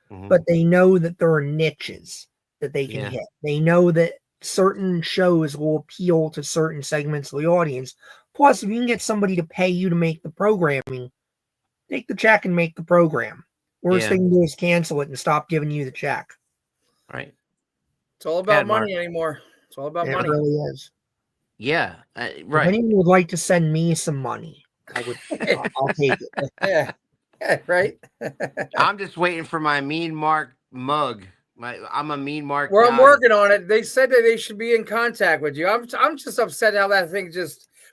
[SPEAKER 3] but they know that there are niches that they can hit. They know that certain shows will appeal to certain segments of the audience. Plus, if you can get somebody to pay you to make the programming, take the check and make the program. Worst thing to do is cancel it and stop giving you the check.
[SPEAKER 4] Right.
[SPEAKER 5] It's all about money anymore. It's all about money.
[SPEAKER 3] It really is.
[SPEAKER 4] Yeah. Right.
[SPEAKER 3] If anyone would like to send me some money, I would. I'll take it.
[SPEAKER 5] Yeah. Right.
[SPEAKER 4] I'm just waiting for my Mean Mark mug. I'm a Mean Mark.
[SPEAKER 5] Well, I'm working on it. They said that they should be in contact with you. I'm just upset how that thing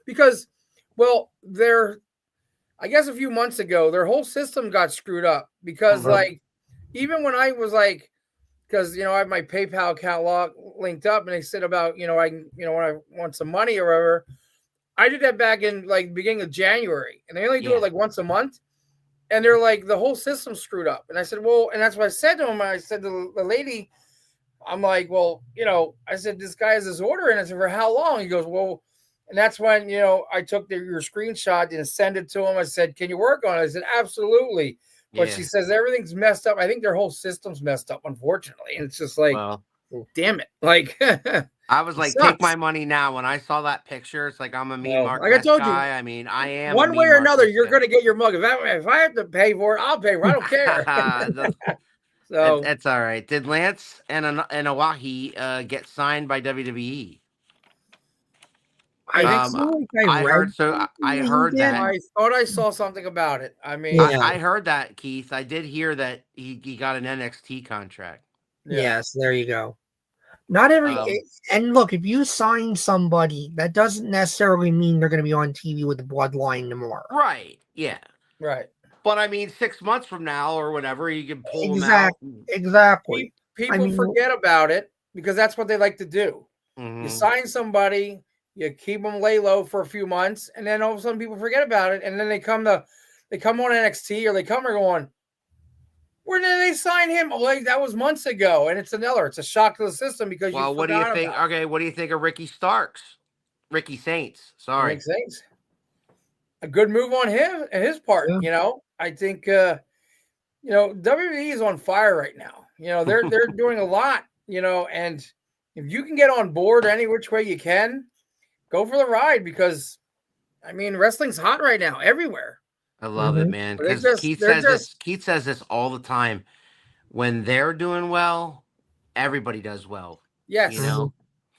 [SPEAKER 5] because, well, I guess a few months ago, their whole system got screwed up because, like, even when I was like, because I have my PayPal account linked up, and they said about when I want some money or whatever, I did that back in like beginning of January, and they only do it like once a month, and they're like the whole system's screwed up, and I said, well, and that's what I said to him. I said to the lady, I'm like, well, I said this guy has his order in. I said, for how long? He goes, well. And that's when, I took your screenshot and sent it to him. I said, can you work on it? I said, absolutely. But she
[SPEAKER 4] Yeah.
[SPEAKER 5] says everything's messed up. I think their whole system's messed up, unfortunately. And it's just like,
[SPEAKER 4] Well,
[SPEAKER 5] damn it. Like,
[SPEAKER 4] I was
[SPEAKER 5] it
[SPEAKER 4] like, take my
[SPEAKER 5] sucks.
[SPEAKER 4] money now. When I saw that picture, it's like I'm a mean
[SPEAKER 5] No,
[SPEAKER 4] Mark
[SPEAKER 5] like I
[SPEAKER 4] Mest
[SPEAKER 5] told you,
[SPEAKER 4] guy. I mean, I am a
[SPEAKER 5] one way
[SPEAKER 4] mean
[SPEAKER 5] or
[SPEAKER 4] Mark
[SPEAKER 5] another,
[SPEAKER 4] Mest
[SPEAKER 5] you're
[SPEAKER 4] guy.
[SPEAKER 5] going to get your mug. If I have to pay for it, I'll pay for it. I don't care. So
[SPEAKER 4] It's all right. Did Lance and Awahi get signed by WWE?
[SPEAKER 3] I
[SPEAKER 5] I
[SPEAKER 3] feel like I
[SPEAKER 4] I
[SPEAKER 3] read
[SPEAKER 4] heard so.
[SPEAKER 3] something
[SPEAKER 4] I
[SPEAKER 3] that he
[SPEAKER 4] heard
[SPEAKER 3] did.
[SPEAKER 4] that.
[SPEAKER 5] I thought I saw something about it. I mean,
[SPEAKER 3] Yeah.
[SPEAKER 4] I heard that, Keith. I did hear that he got an NXT contract.
[SPEAKER 5] yeah,
[SPEAKER 3] Yes, there you go. Not every
[SPEAKER 4] Um,
[SPEAKER 3] and look, if you sign somebody, that doesn't necessarily mean they're going to be on TV with the Bloodline tomorrow.
[SPEAKER 4] right. Yeah.
[SPEAKER 5] right.
[SPEAKER 4] But I mean, 6 months from now or whatever, you can pull them out.
[SPEAKER 3] Exactly.
[SPEAKER 5] People forget about it because that's what they like to do. You
[SPEAKER 4] Mhm.
[SPEAKER 5] sign somebody, you keep them lay low for a few months, and then all of a sudden people forget about it, and then they come on NXT or they come going, where did they sign him? Oh, like that was months ago, and it's a shock to the system because you
[SPEAKER 4] Well, what do you
[SPEAKER 5] forgot
[SPEAKER 4] think?
[SPEAKER 5] about
[SPEAKER 4] Okay, what do you think of Ricky Starks? Ricky Saints.
[SPEAKER 5] it.
[SPEAKER 4] Sorry.
[SPEAKER 5] Makes sense. A good move on him and his part.
[SPEAKER 3] Yeah.
[SPEAKER 5] I think WWE is on fire right now. They're doing a lot. And if you can get on board any which way you can, go for the ride because I mean wrestling's hot right now everywhere.
[SPEAKER 4] I love it, man.
[SPEAKER 5] But they're
[SPEAKER 4] Because
[SPEAKER 5] just they're just
[SPEAKER 4] Keith says this all the time. When they're doing well, everybody does well.
[SPEAKER 5] yes.
[SPEAKER 4] You know,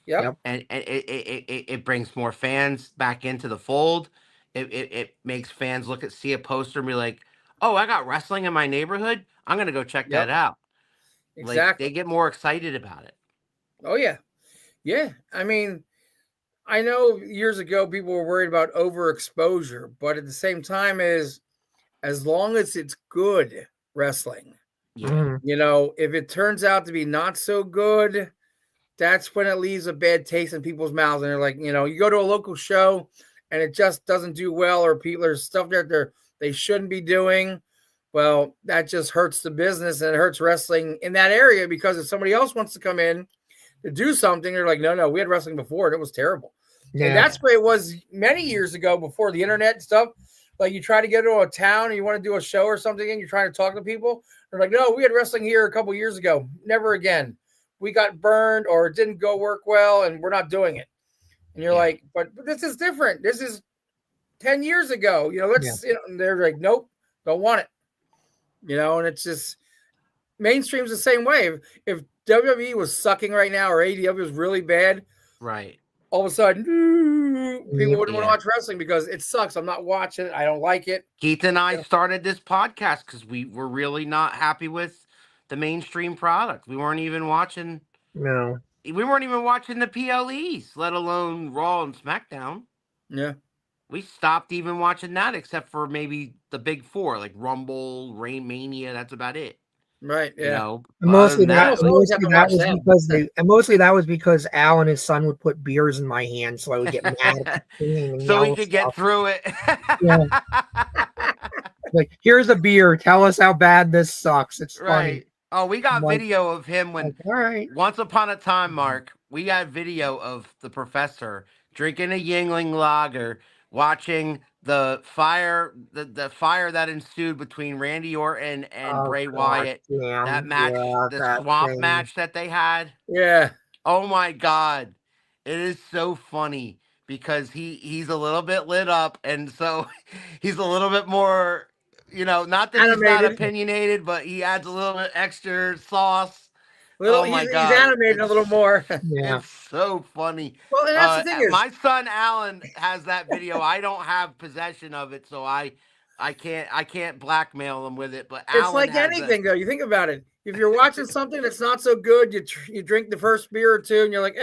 [SPEAKER 5] Yep.
[SPEAKER 3] Yep.
[SPEAKER 4] and it brings more fans back into the fold. It makes fans see a poster and be like, "Oh, I got wrestling in my neighborhood. I'm gonna go check
[SPEAKER 5] Yep.
[SPEAKER 4] that out." Like
[SPEAKER 5] Exactly.
[SPEAKER 4] they get more excited about it.
[SPEAKER 5] Oh yeah. Yeah. I mean, I know years ago people were worried about overexposure, but at the same time as long as it's good wrestling,
[SPEAKER 4] Yeah,
[SPEAKER 3] Mhm.
[SPEAKER 5] if it turns out to be not so good, that's when it leaves a bad taste in people's mouths. And they're like, you go to a local show and it just doesn't do well, or there's stuff that they shouldn't be doing. Well, that just hurts the business and it hurts wrestling in that area because if somebody else wants to come in to do something, they're like, no, we had wrestling before and it was terrible. And
[SPEAKER 3] Yeah.
[SPEAKER 5] that's where it was many years ago before the internet and stuff. Like you try to get to a town and you want to do a show or something and you're trying to talk to people. They're like, no, we had wrestling here a couple years ago. Never again. We got burned or it didn't go work well and we're not doing it. And you're like, but this is different. This is 10 years ago. And they're like, nope, don't want it. And it's just mainstream's the same way. If WWE was sucking right now or AEW was really bad,
[SPEAKER 4] right.
[SPEAKER 5] all of a sudden, people wouldn't want
[SPEAKER 4] Yeah.
[SPEAKER 5] to watch wrestling because it sucks. I'm not watching it. I don't like it.
[SPEAKER 4] Keith and I started this podcast because we were really not happy with the mainstream product. We weren't even watching.
[SPEAKER 3] No.
[SPEAKER 4] We weren't even watching the PLEs, let alone Raw and SmackDown.
[SPEAKER 5] Yeah.
[SPEAKER 4] We stopped even watching that, except for maybe the big four, like Rumble, Rain Mania. That's about it.
[SPEAKER 5] Right. Yeah.
[SPEAKER 4] You know,
[SPEAKER 3] And
[SPEAKER 4] but other
[SPEAKER 3] mostly
[SPEAKER 4] than
[SPEAKER 3] that,
[SPEAKER 5] almost always have to watch
[SPEAKER 3] was
[SPEAKER 5] them.
[SPEAKER 3] because Al and his son would put beers in my hand, so I would get mad at the thing and
[SPEAKER 4] so we
[SPEAKER 3] yell
[SPEAKER 4] could get
[SPEAKER 3] stuff.
[SPEAKER 4] through it.
[SPEAKER 3] Yeah. Like, here's a beer. Tell us how bad this sucks. It's funny.
[SPEAKER 4] Right. Oh, we got
[SPEAKER 3] Like-
[SPEAKER 4] video of him when
[SPEAKER 3] All right.
[SPEAKER 4] once upon a time, Mark, we got video of the professor drinking a Yingling lager, watching the fire that ensued between Randy Orton and
[SPEAKER 3] Oh,
[SPEAKER 4] Bray
[SPEAKER 3] God
[SPEAKER 4] Wyatt.
[SPEAKER 3] damn.
[SPEAKER 4] That match,
[SPEAKER 3] Yeah,
[SPEAKER 4] the
[SPEAKER 3] that
[SPEAKER 4] swamp
[SPEAKER 3] thing.
[SPEAKER 4] match that they had.
[SPEAKER 5] Yeah.
[SPEAKER 4] Oh my God. It is so funny because he's a little bit lit up, and so he's a little bit more, not that he's not
[SPEAKER 5] Animated.
[SPEAKER 4] opinionated, but he adds a little bit extra sauce.
[SPEAKER 5] He's animated a little more.
[SPEAKER 3] Yeah.
[SPEAKER 4] It's so funny.
[SPEAKER 5] Well, and that's the thing is,
[SPEAKER 4] my son Alan has that video. I don't have possession of it, so I can't blackmail him with it. But
[SPEAKER 5] it's
[SPEAKER 4] Alan
[SPEAKER 5] like
[SPEAKER 4] has
[SPEAKER 5] anything, though. You think about it. If you're watching something that's not so good, you drink the first beer or two, and you're like,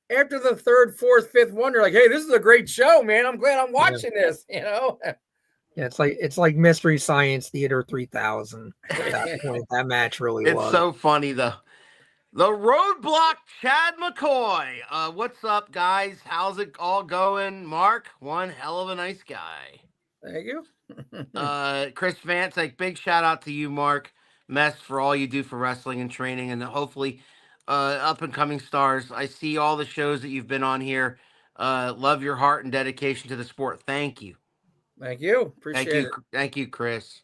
[SPEAKER 5] After the third, fourth, fifth one, you're like, hey, this is a great show, man. I'm glad I'm watching this.
[SPEAKER 3] Yeah, it's like Mystery Science Theater 3000. At that point, that match really
[SPEAKER 4] It's
[SPEAKER 3] was.
[SPEAKER 4] so funny though. The Roadblock Chad McCoy. What's up, guys? How's it all going? Mark, one hell of a nice guy.
[SPEAKER 5] Thank you.
[SPEAKER 4] Chris Vance, big shout out to you, Mark Mest, for all you do for wrestling and training, and hopefully up and coming stars. I see all the shows that you've been on here. Love your heart and dedication to the sport. Thank you.
[SPEAKER 5] Thank you. Appreciate it.
[SPEAKER 4] Thank you, Chris.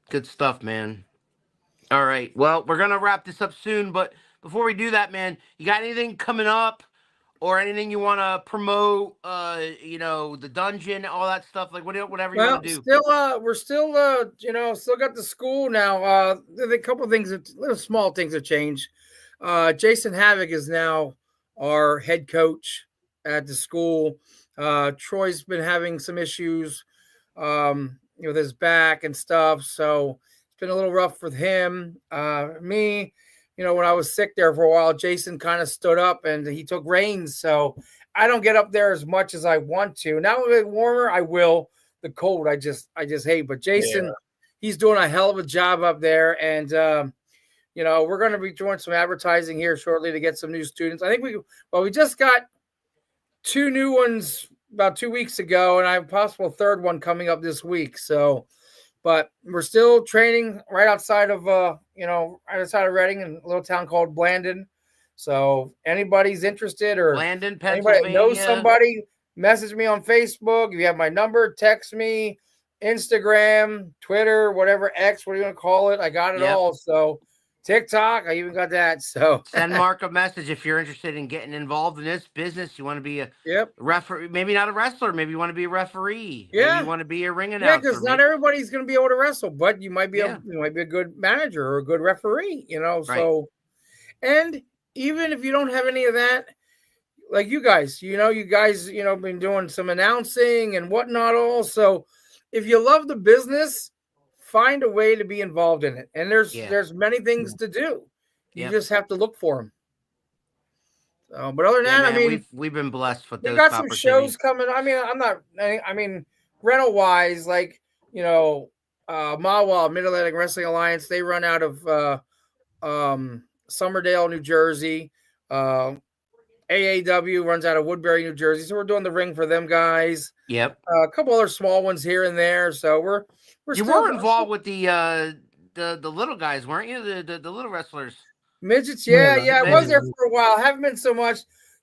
[SPEAKER 4] Good stuff, man. All right. Well, we're gonna wrap this up soon, but before we do that, man, you got anything coming up or anything you want to promote? The dungeon, all that stuff. Like whatever you want
[SPEAKER 5] Well,
[SPEAKER 4] to do.
[SPEAKER 5] we're still, still got the school now. There's a couple of things little small things have changed. Jason Havoc is now our head coach at the school. Troy's been having some issues, with his back and stuff. So it's been a little rough with him. Me, when I was sick there for a while, Jason kind of stood up and he took reins. So I don't get up there as much as I want to. Now with it warmer, I will. The cold, I just hate. But Jason, he's doing a hell of a job up there, and we're going to be doing some advertising here shortly to get some new students. I think we just got 2 new ones about 2 weeks ago, and I have a possible third one coming up this week. So, but we're still training right outside of Reading, in a little town called Blandon. So anybody's interested or
[SPEAKER 4] Blandon,
[SPEAKER 5] anybody
[SPEAKER 4] Pennsylvania.
[SPEAKER 5] knows somebody, message me on Facebook. If you have my number, text me, Instagram, Twitter, whatever, X, what do you want to call it? I got it all. So TikTok, I even got that. So
[SPEAKER 4] send Mark a message if you're interested in getting involved in this business. You want to be a referee, maybe not a wrestler, maybe you want to be a referee.
[SPEAKER 5] Yeah.
[SPEAKER 4] Maybe you want to be a ring announcer.
[SPEAKER 5] Yeah, because not everybody's going to be able to wrestle, but you might be you might be a good manager or a good referee,
[SPEAKER 4] Right.
[SPEAKER 5] So, and even if you don't have any of that, like you guys, been doing some announcing and whatnot also. If you love the business, find a way to be involved in it. And there's many things to do. You just have to look for them. So, but other than that,
[SPEAKER 4] man, we've been blessed with those.
[SPEAKER 5] We got some shows coming. Rental wise, like, Mawa, Mid-Atlantic Wrestling Alliance, they run out of Somerdale, New Jersey. AAW runs out of Woodbury, New Jersey. So we're doing the ring for them guys.
[SPEAKER 4] Yep.
[SPEAKER 5] A couple other small ones here and there. So we're
[SPEAKER 4] you were involved with the little guys, weren't you? The little wrestlers.
[SPEAKER 5] Midgets, I was there for a while. Haven't been so much.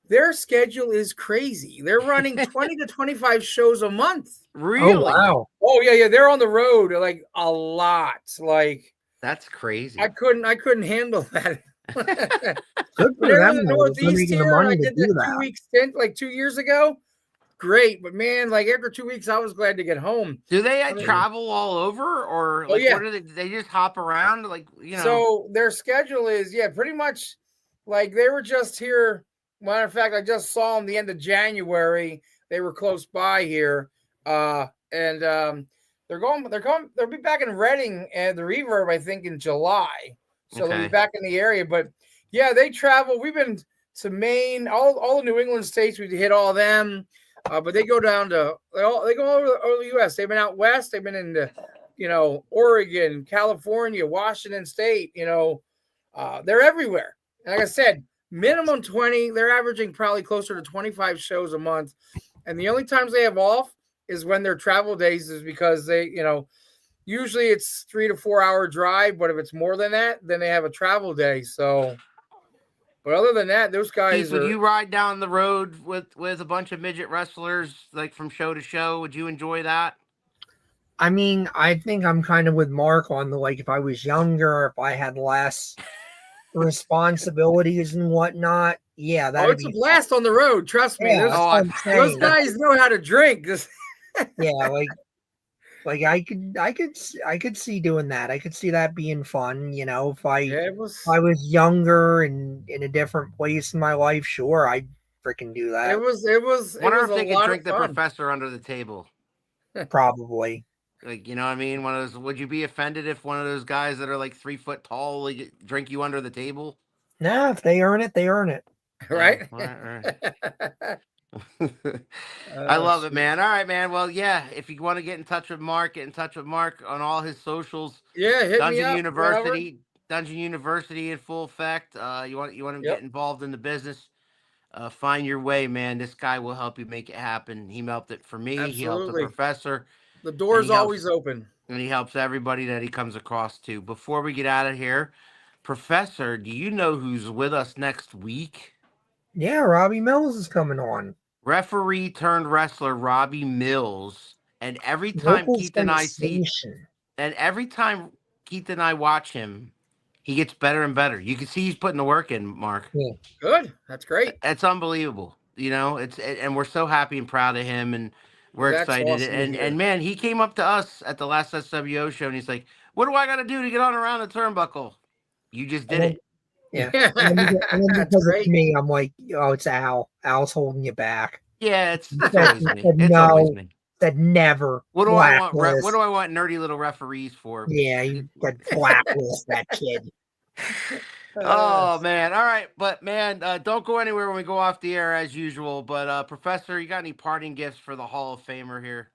[SPEAKER 5] Their schedule is crazy. They're running 20 to 25 shows a month.
[SPEAKER 4] Really?
[SPEAKER 3] Oh, wow.
[SPEAKER 5] Oh, yeah. They're on the road like a lot. Like,
[SPEAKER 4] that's crazy.
[SPEAKER 5] I couldn't handle that.
[SPEAKER 3] Good for them.
[SPEAKER 5] In the Northeast here, I did that 2 week stint like 2 years ago. Great, but man, like after 2 weeks, I was glad to get home.
[SPEAKER 4] Do they travel all over, or what do they just hop around? Like,
[SPEAKER 5] So their schedule is pretty much like they were just here. Matter of fact, I just saw them the end of January. They were close by here, and they'll be back in Reading and the Reverb, I think, in July. So they'll be back in the area. But they travel. We've been to Maine, all the New England states. We hit all of them. But they go down to they go all over the U.S. They've been out west. They've been in Oregon, California, Washington State. They're everywhere. And like I said, minimum 20. They're averaging probably closer to 25 shows a month. And the only times they have off is when their travel days is because they, usually it's 3 to 4 hour drive. But if it's more than that, then they have a travel day. So. But other than that, those guys
[SPEAKER 4] Keith, would you ride down the road with a bunch of midget wrestlers, like from show to show? Would you enjoy that?
[SPEAKER 3] I mean, I think I'm kind of with Mark on the, like, if I was younger, if I had less responsibilities and whatnot, that'd be
[SPEAKER 5] a blast on the road. Trust me. Those guys know how to drink.
[SPEAKER 3] Like I could see doing that. I could see that being fun. If I was younger and in a different place in my life, sure, I'd freaking do that.
[SPEAKER 5] It was.
[SPEAKER 4] Wonder if they could drink the professor under the table.
[SPEAKER 3] Probably.
[SPEAKER 4] Like, you know what I mean? One of those. Would you be offended if one of those guys that are like 3 foot tall drink you under the table?
[SPEAKER 3] No, if they earn it, they earn it.
[SPEAKER 5] Right.
[SPEAKER 4] Right. I love it, man. All right, man. Well, if you want to get in touch with Mark, get in touch with Mark on all his socials.
[SPEAKER 5] Hit
[SPEAKER 4] Dungeon
[SPEAKER 5] me up,
[SPEAKER 4] University, Dungeon University in full effect. You want to get involved in the business. Find your way, man. This guy will help you make it happen. He helped it for me.
[SPEAKER 5] Absolutely.
[SPEAKER 4] He helped the professor.
[SPEAKER 5] The door's always open.
[SPEAKER 4] And he helps everybody that he comes across to. Before we get out of here, Professor, do you know who's with us next week?
[SPEAKER 3] Yeah, Robbie Mills is coming on.
[SPEAKER 4] Referee turned wrestler Robbie Mills. And every time Keith and I see And every time Keith and I watch him, he gets better and better. You can see he's putting the work in, Mark.
[SPEAKER 3] Yeah.
[SPEAKER 5] Good. That's great.
[SPEAKER 4] It's unbelievable. And we're so happy and proud of him, and we're
[SPEAKER 5] That's
[SPEAKER 4] excited.
[SPEAKER 5] awesome to hear.
[SPEAKER 4] And man, he came up to us at the last SWO show, and he's like, "What do I got to do to get on around the turnbuckle?" You just did it.
[SPEAKER 3] Yeah. And then
[SPEAKER 5] That's
[SPEAKER 3] because
[SPEAKER 5] great.
[SPEAKER 3] it's me, I'm like, oh, it's Al. Al's holding you back.
[SPEAKER 4] Yeah, it's
[SPEAKER 3] Said-
[SPEAKER 4] always me.
[SPEAKER 3] said
[SPEAKER 4] It's
[SPEAKER 3] no.
[SPEAKER 4] always me.
[SPEAKER 3] That never.
[SPEAKER 4] What do I want?
[SPEAKER 3] blacklist.
[SPEAKER 4] What do I want? Nerdy little referees for?
[SPEAKER 3] Yeah, you got blacklist that kid.
[SPEAKER 4] Oh man! All right, but man, don't go anywhere when we go off the air as usual. But Professor, you got any parting gifts for the Hall of Famer here?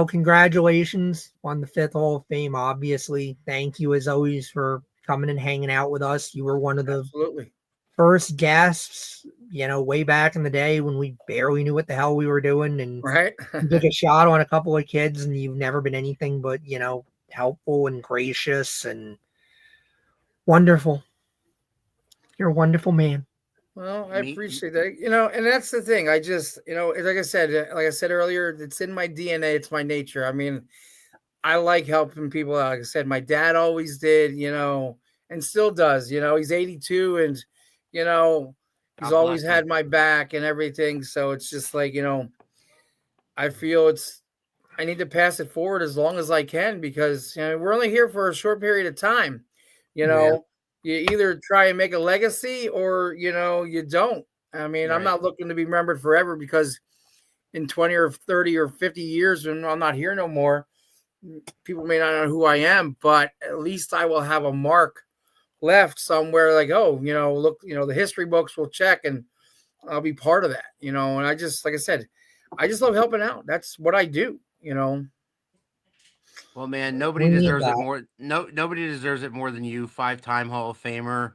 [SPEAKER 3] Congratulations on the 5th Hall of Fame. Obviously, thank you as always for coming and hanging out with us. You were one of the
[SPEAKER 5] Absolutely.
[SPEAKER 3] first guests, way back in the day when we barely knew what the hell we were doing, and
[SPEAKER 5] Right.
[SPEAKER 3] you took a shot on a couple of kids, and you've never been anything but helpful and gracious and wonderful. You're a wonderful man.
[SPEAKER 5] Well, I appreciate that. And that's the thing. I just, like I said earlier, it's in my DNA. It's my nature. I mean, I like helping people out. Like I said, my dad always did, and still does. He's 82, and he's
[SPEAKER 4] God
[SPEAKER 5] always
[SPEAKER 4] bless him.
[SPEAKER 5] had my back and everything. So it's just like, I feel I need to pass it forward as long as I can, because we're only here for a short period of time.
[SPEAKER 3] Yeah.
[SPEAKER 5] You either try and make a legacy or you don't. I mean, I'm
[SPEAKER 4] Right.
[SPEAKER 5] not looking to be remembered forever, because in 20 or 30 or 50 years when I'm not here no more, people may not know who I am, but at least I will have a mark left somewhere, like, oh, look, the history books will check, and I'll be part of that, and I just, like I said, I just love helping out. That's what I do.
[SPEAKER 4] Well, man, nobody
[SPEAKER 3] We need
[SPEAKER 4] deserves it
[SPEAKER 3] that.
[SPEAKER 4] more. Nobody deserves it more than you, 5-time Hall of Famer.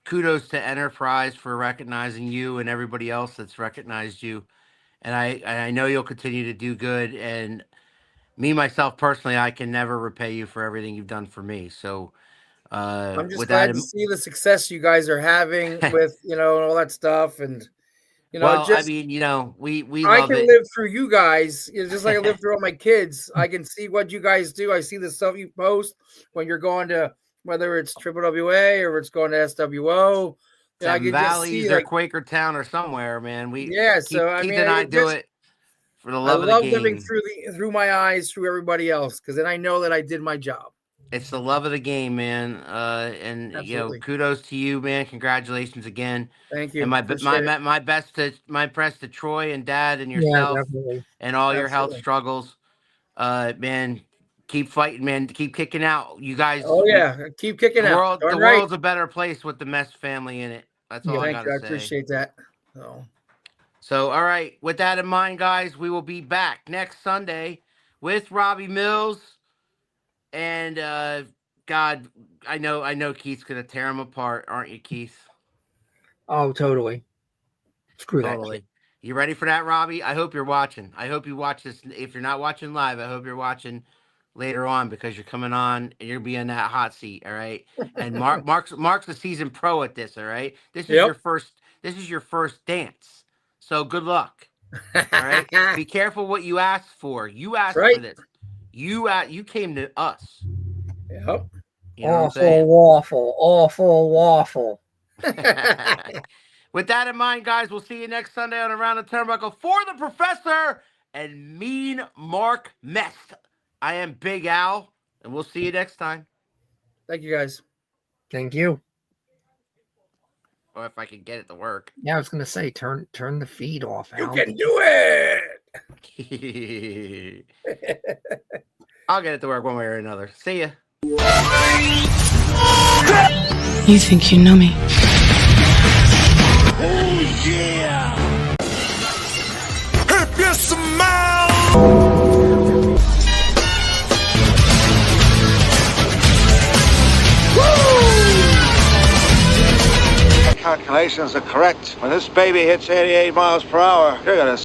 [SPEAKER 4] Kudos to Enterprise for recognizing you and everybody else that's recognized you. And I know you'll continue to do good. And me, myself, personally, I can never repay you for everything you've done for me. So,
[SPEAKER 5] I'm just
[SPEAKER 4] with
[SPEAKER 5] glad
[SPEAKER 4] that,
[SPEAKER 5] to see the success you guys are having with, all that stuff. And,
[SPEAKER 4] well,
[SPEAKER 5] just,
[SPEAKER 4] I mean, we
[SPEAKER 5] I
[SPEAKER 4] love
[SPEAKER 5] can
[SPEAKER 4] it.
[SPEAKER 5] live through you guys, just like I live through all my kids. I can see what you guys do. I see the stuff you post when you're going to, whether it's WWA or it's going to SWO. I
[SPEAKER 4] Seven
[SPEAKER 5] can just
[SPEAKER 4] Valleys
[SPEAKER 5] see,
[SPEAKER 4] or
[SPEAKER 5] like,
[SPEAKER 4] Quakertown or somewhere, man.
[SPEAKER 5] so I
[SPEAKER 4] Keith
[SPEAKER 5] mean,
[SPEAKER 4] and I
[SPEAKER 5] it
[SPEAKER 4] do
[SPEAKER 5] just,
[SPEAKER 4] it for the
[SPEAKER 5] I
[SPEAKER 4] love of the
[SPEAKER 5] love living
[SPEAKER 4] game.
[SPEAKER 5] through my eyes, through everybody else, because then I know that I did my job.
[SPEAKER 4] It's the love of the game, man. And
[SPEAKER 5] Absolutely.
[SPEAKER 4] kudos to you, man. Congratulations again.
[SPEAKER 5] Thank you.
[SPEAKER 4] And my
[SPEAKER 5] Appreciate it.
[SPEAKER 4] my best to Troy and Dad and
[SPEAKER 3] Yeah,
[SPEAKER 4] yourself
[SPEAKER 3] definitely.
[SPEAKER 4] and all your health
[SPEAKER 5] Absolutely.
[SPEAKER 4] struggles. Man, keep fighting, man. Keep kicking out. You guys.
[SPEAKER 5] Oh yeah, keep kicking
[SPEAKER 4] The
[SPEAKER 5] out.
[SPEAKER 4] world, the
[SPEAKER 5] Right.
[SPEAKER 4] world's a better place with the Mest family in it. That's all I
[SPEAKER 5] Thank
[SPEAKER 4] gotta
[SPEAKER 5] you. I
[SPEAKER 4] say.
[SPEAKER 5] appreciate that.
[SPEAKER 4] So, all right. With that in mind, guys, we will be back next Sunday with Robbie Mills. And God, I know Keith's gonna tear him apart, aren't you, Keith?
[SPEAKER 3] Oh, totally. Screw that.
[SPEAKER 4] Totally. You ready for that, Robbie? I hope you're watching. I hope you watch this. If you're not watching live, I hope you're watching later on, because you're coming on and you're being that hot seat. All right. And Mark's a seasoned pro at this. All right. This is your first. This is your first dance. So good luck. All right. Be careful what you ask for. You asked for this. You came to us.
[SPEAKER 5] Yep.
[SPEAKER 4] You know what I'm saying?
[SPEAKER 3] Awful waffle.
[SPEAKER 4] With that in mind, guys, we'll see you next Sunday on Around the Turnbuckle for the Professor and Mean Mark Mest. I am Big Al, and we'll see you next time.
[SPEAKER 5] Thank you, guys.
[SPEAKER 3] Thank you.
[SPEAKER 4] Or if I can get it to work.
[SPEAKER 3] Yeah, I was gonna say turn the feed off.
[SPEAKER 5] You
[SPEAKER 3] Al.
[SPEAKER 5] can do it.
[SPEAKER 4] I'll get it to work one way or another. See ya.
[SPEAKER 6] You think you know me?
[SPEAKER 2] Oh, yeah! If you smell!
[SPEAKER 7] Calculations are correct. When this baby hits 88 miles per hour, you're gonna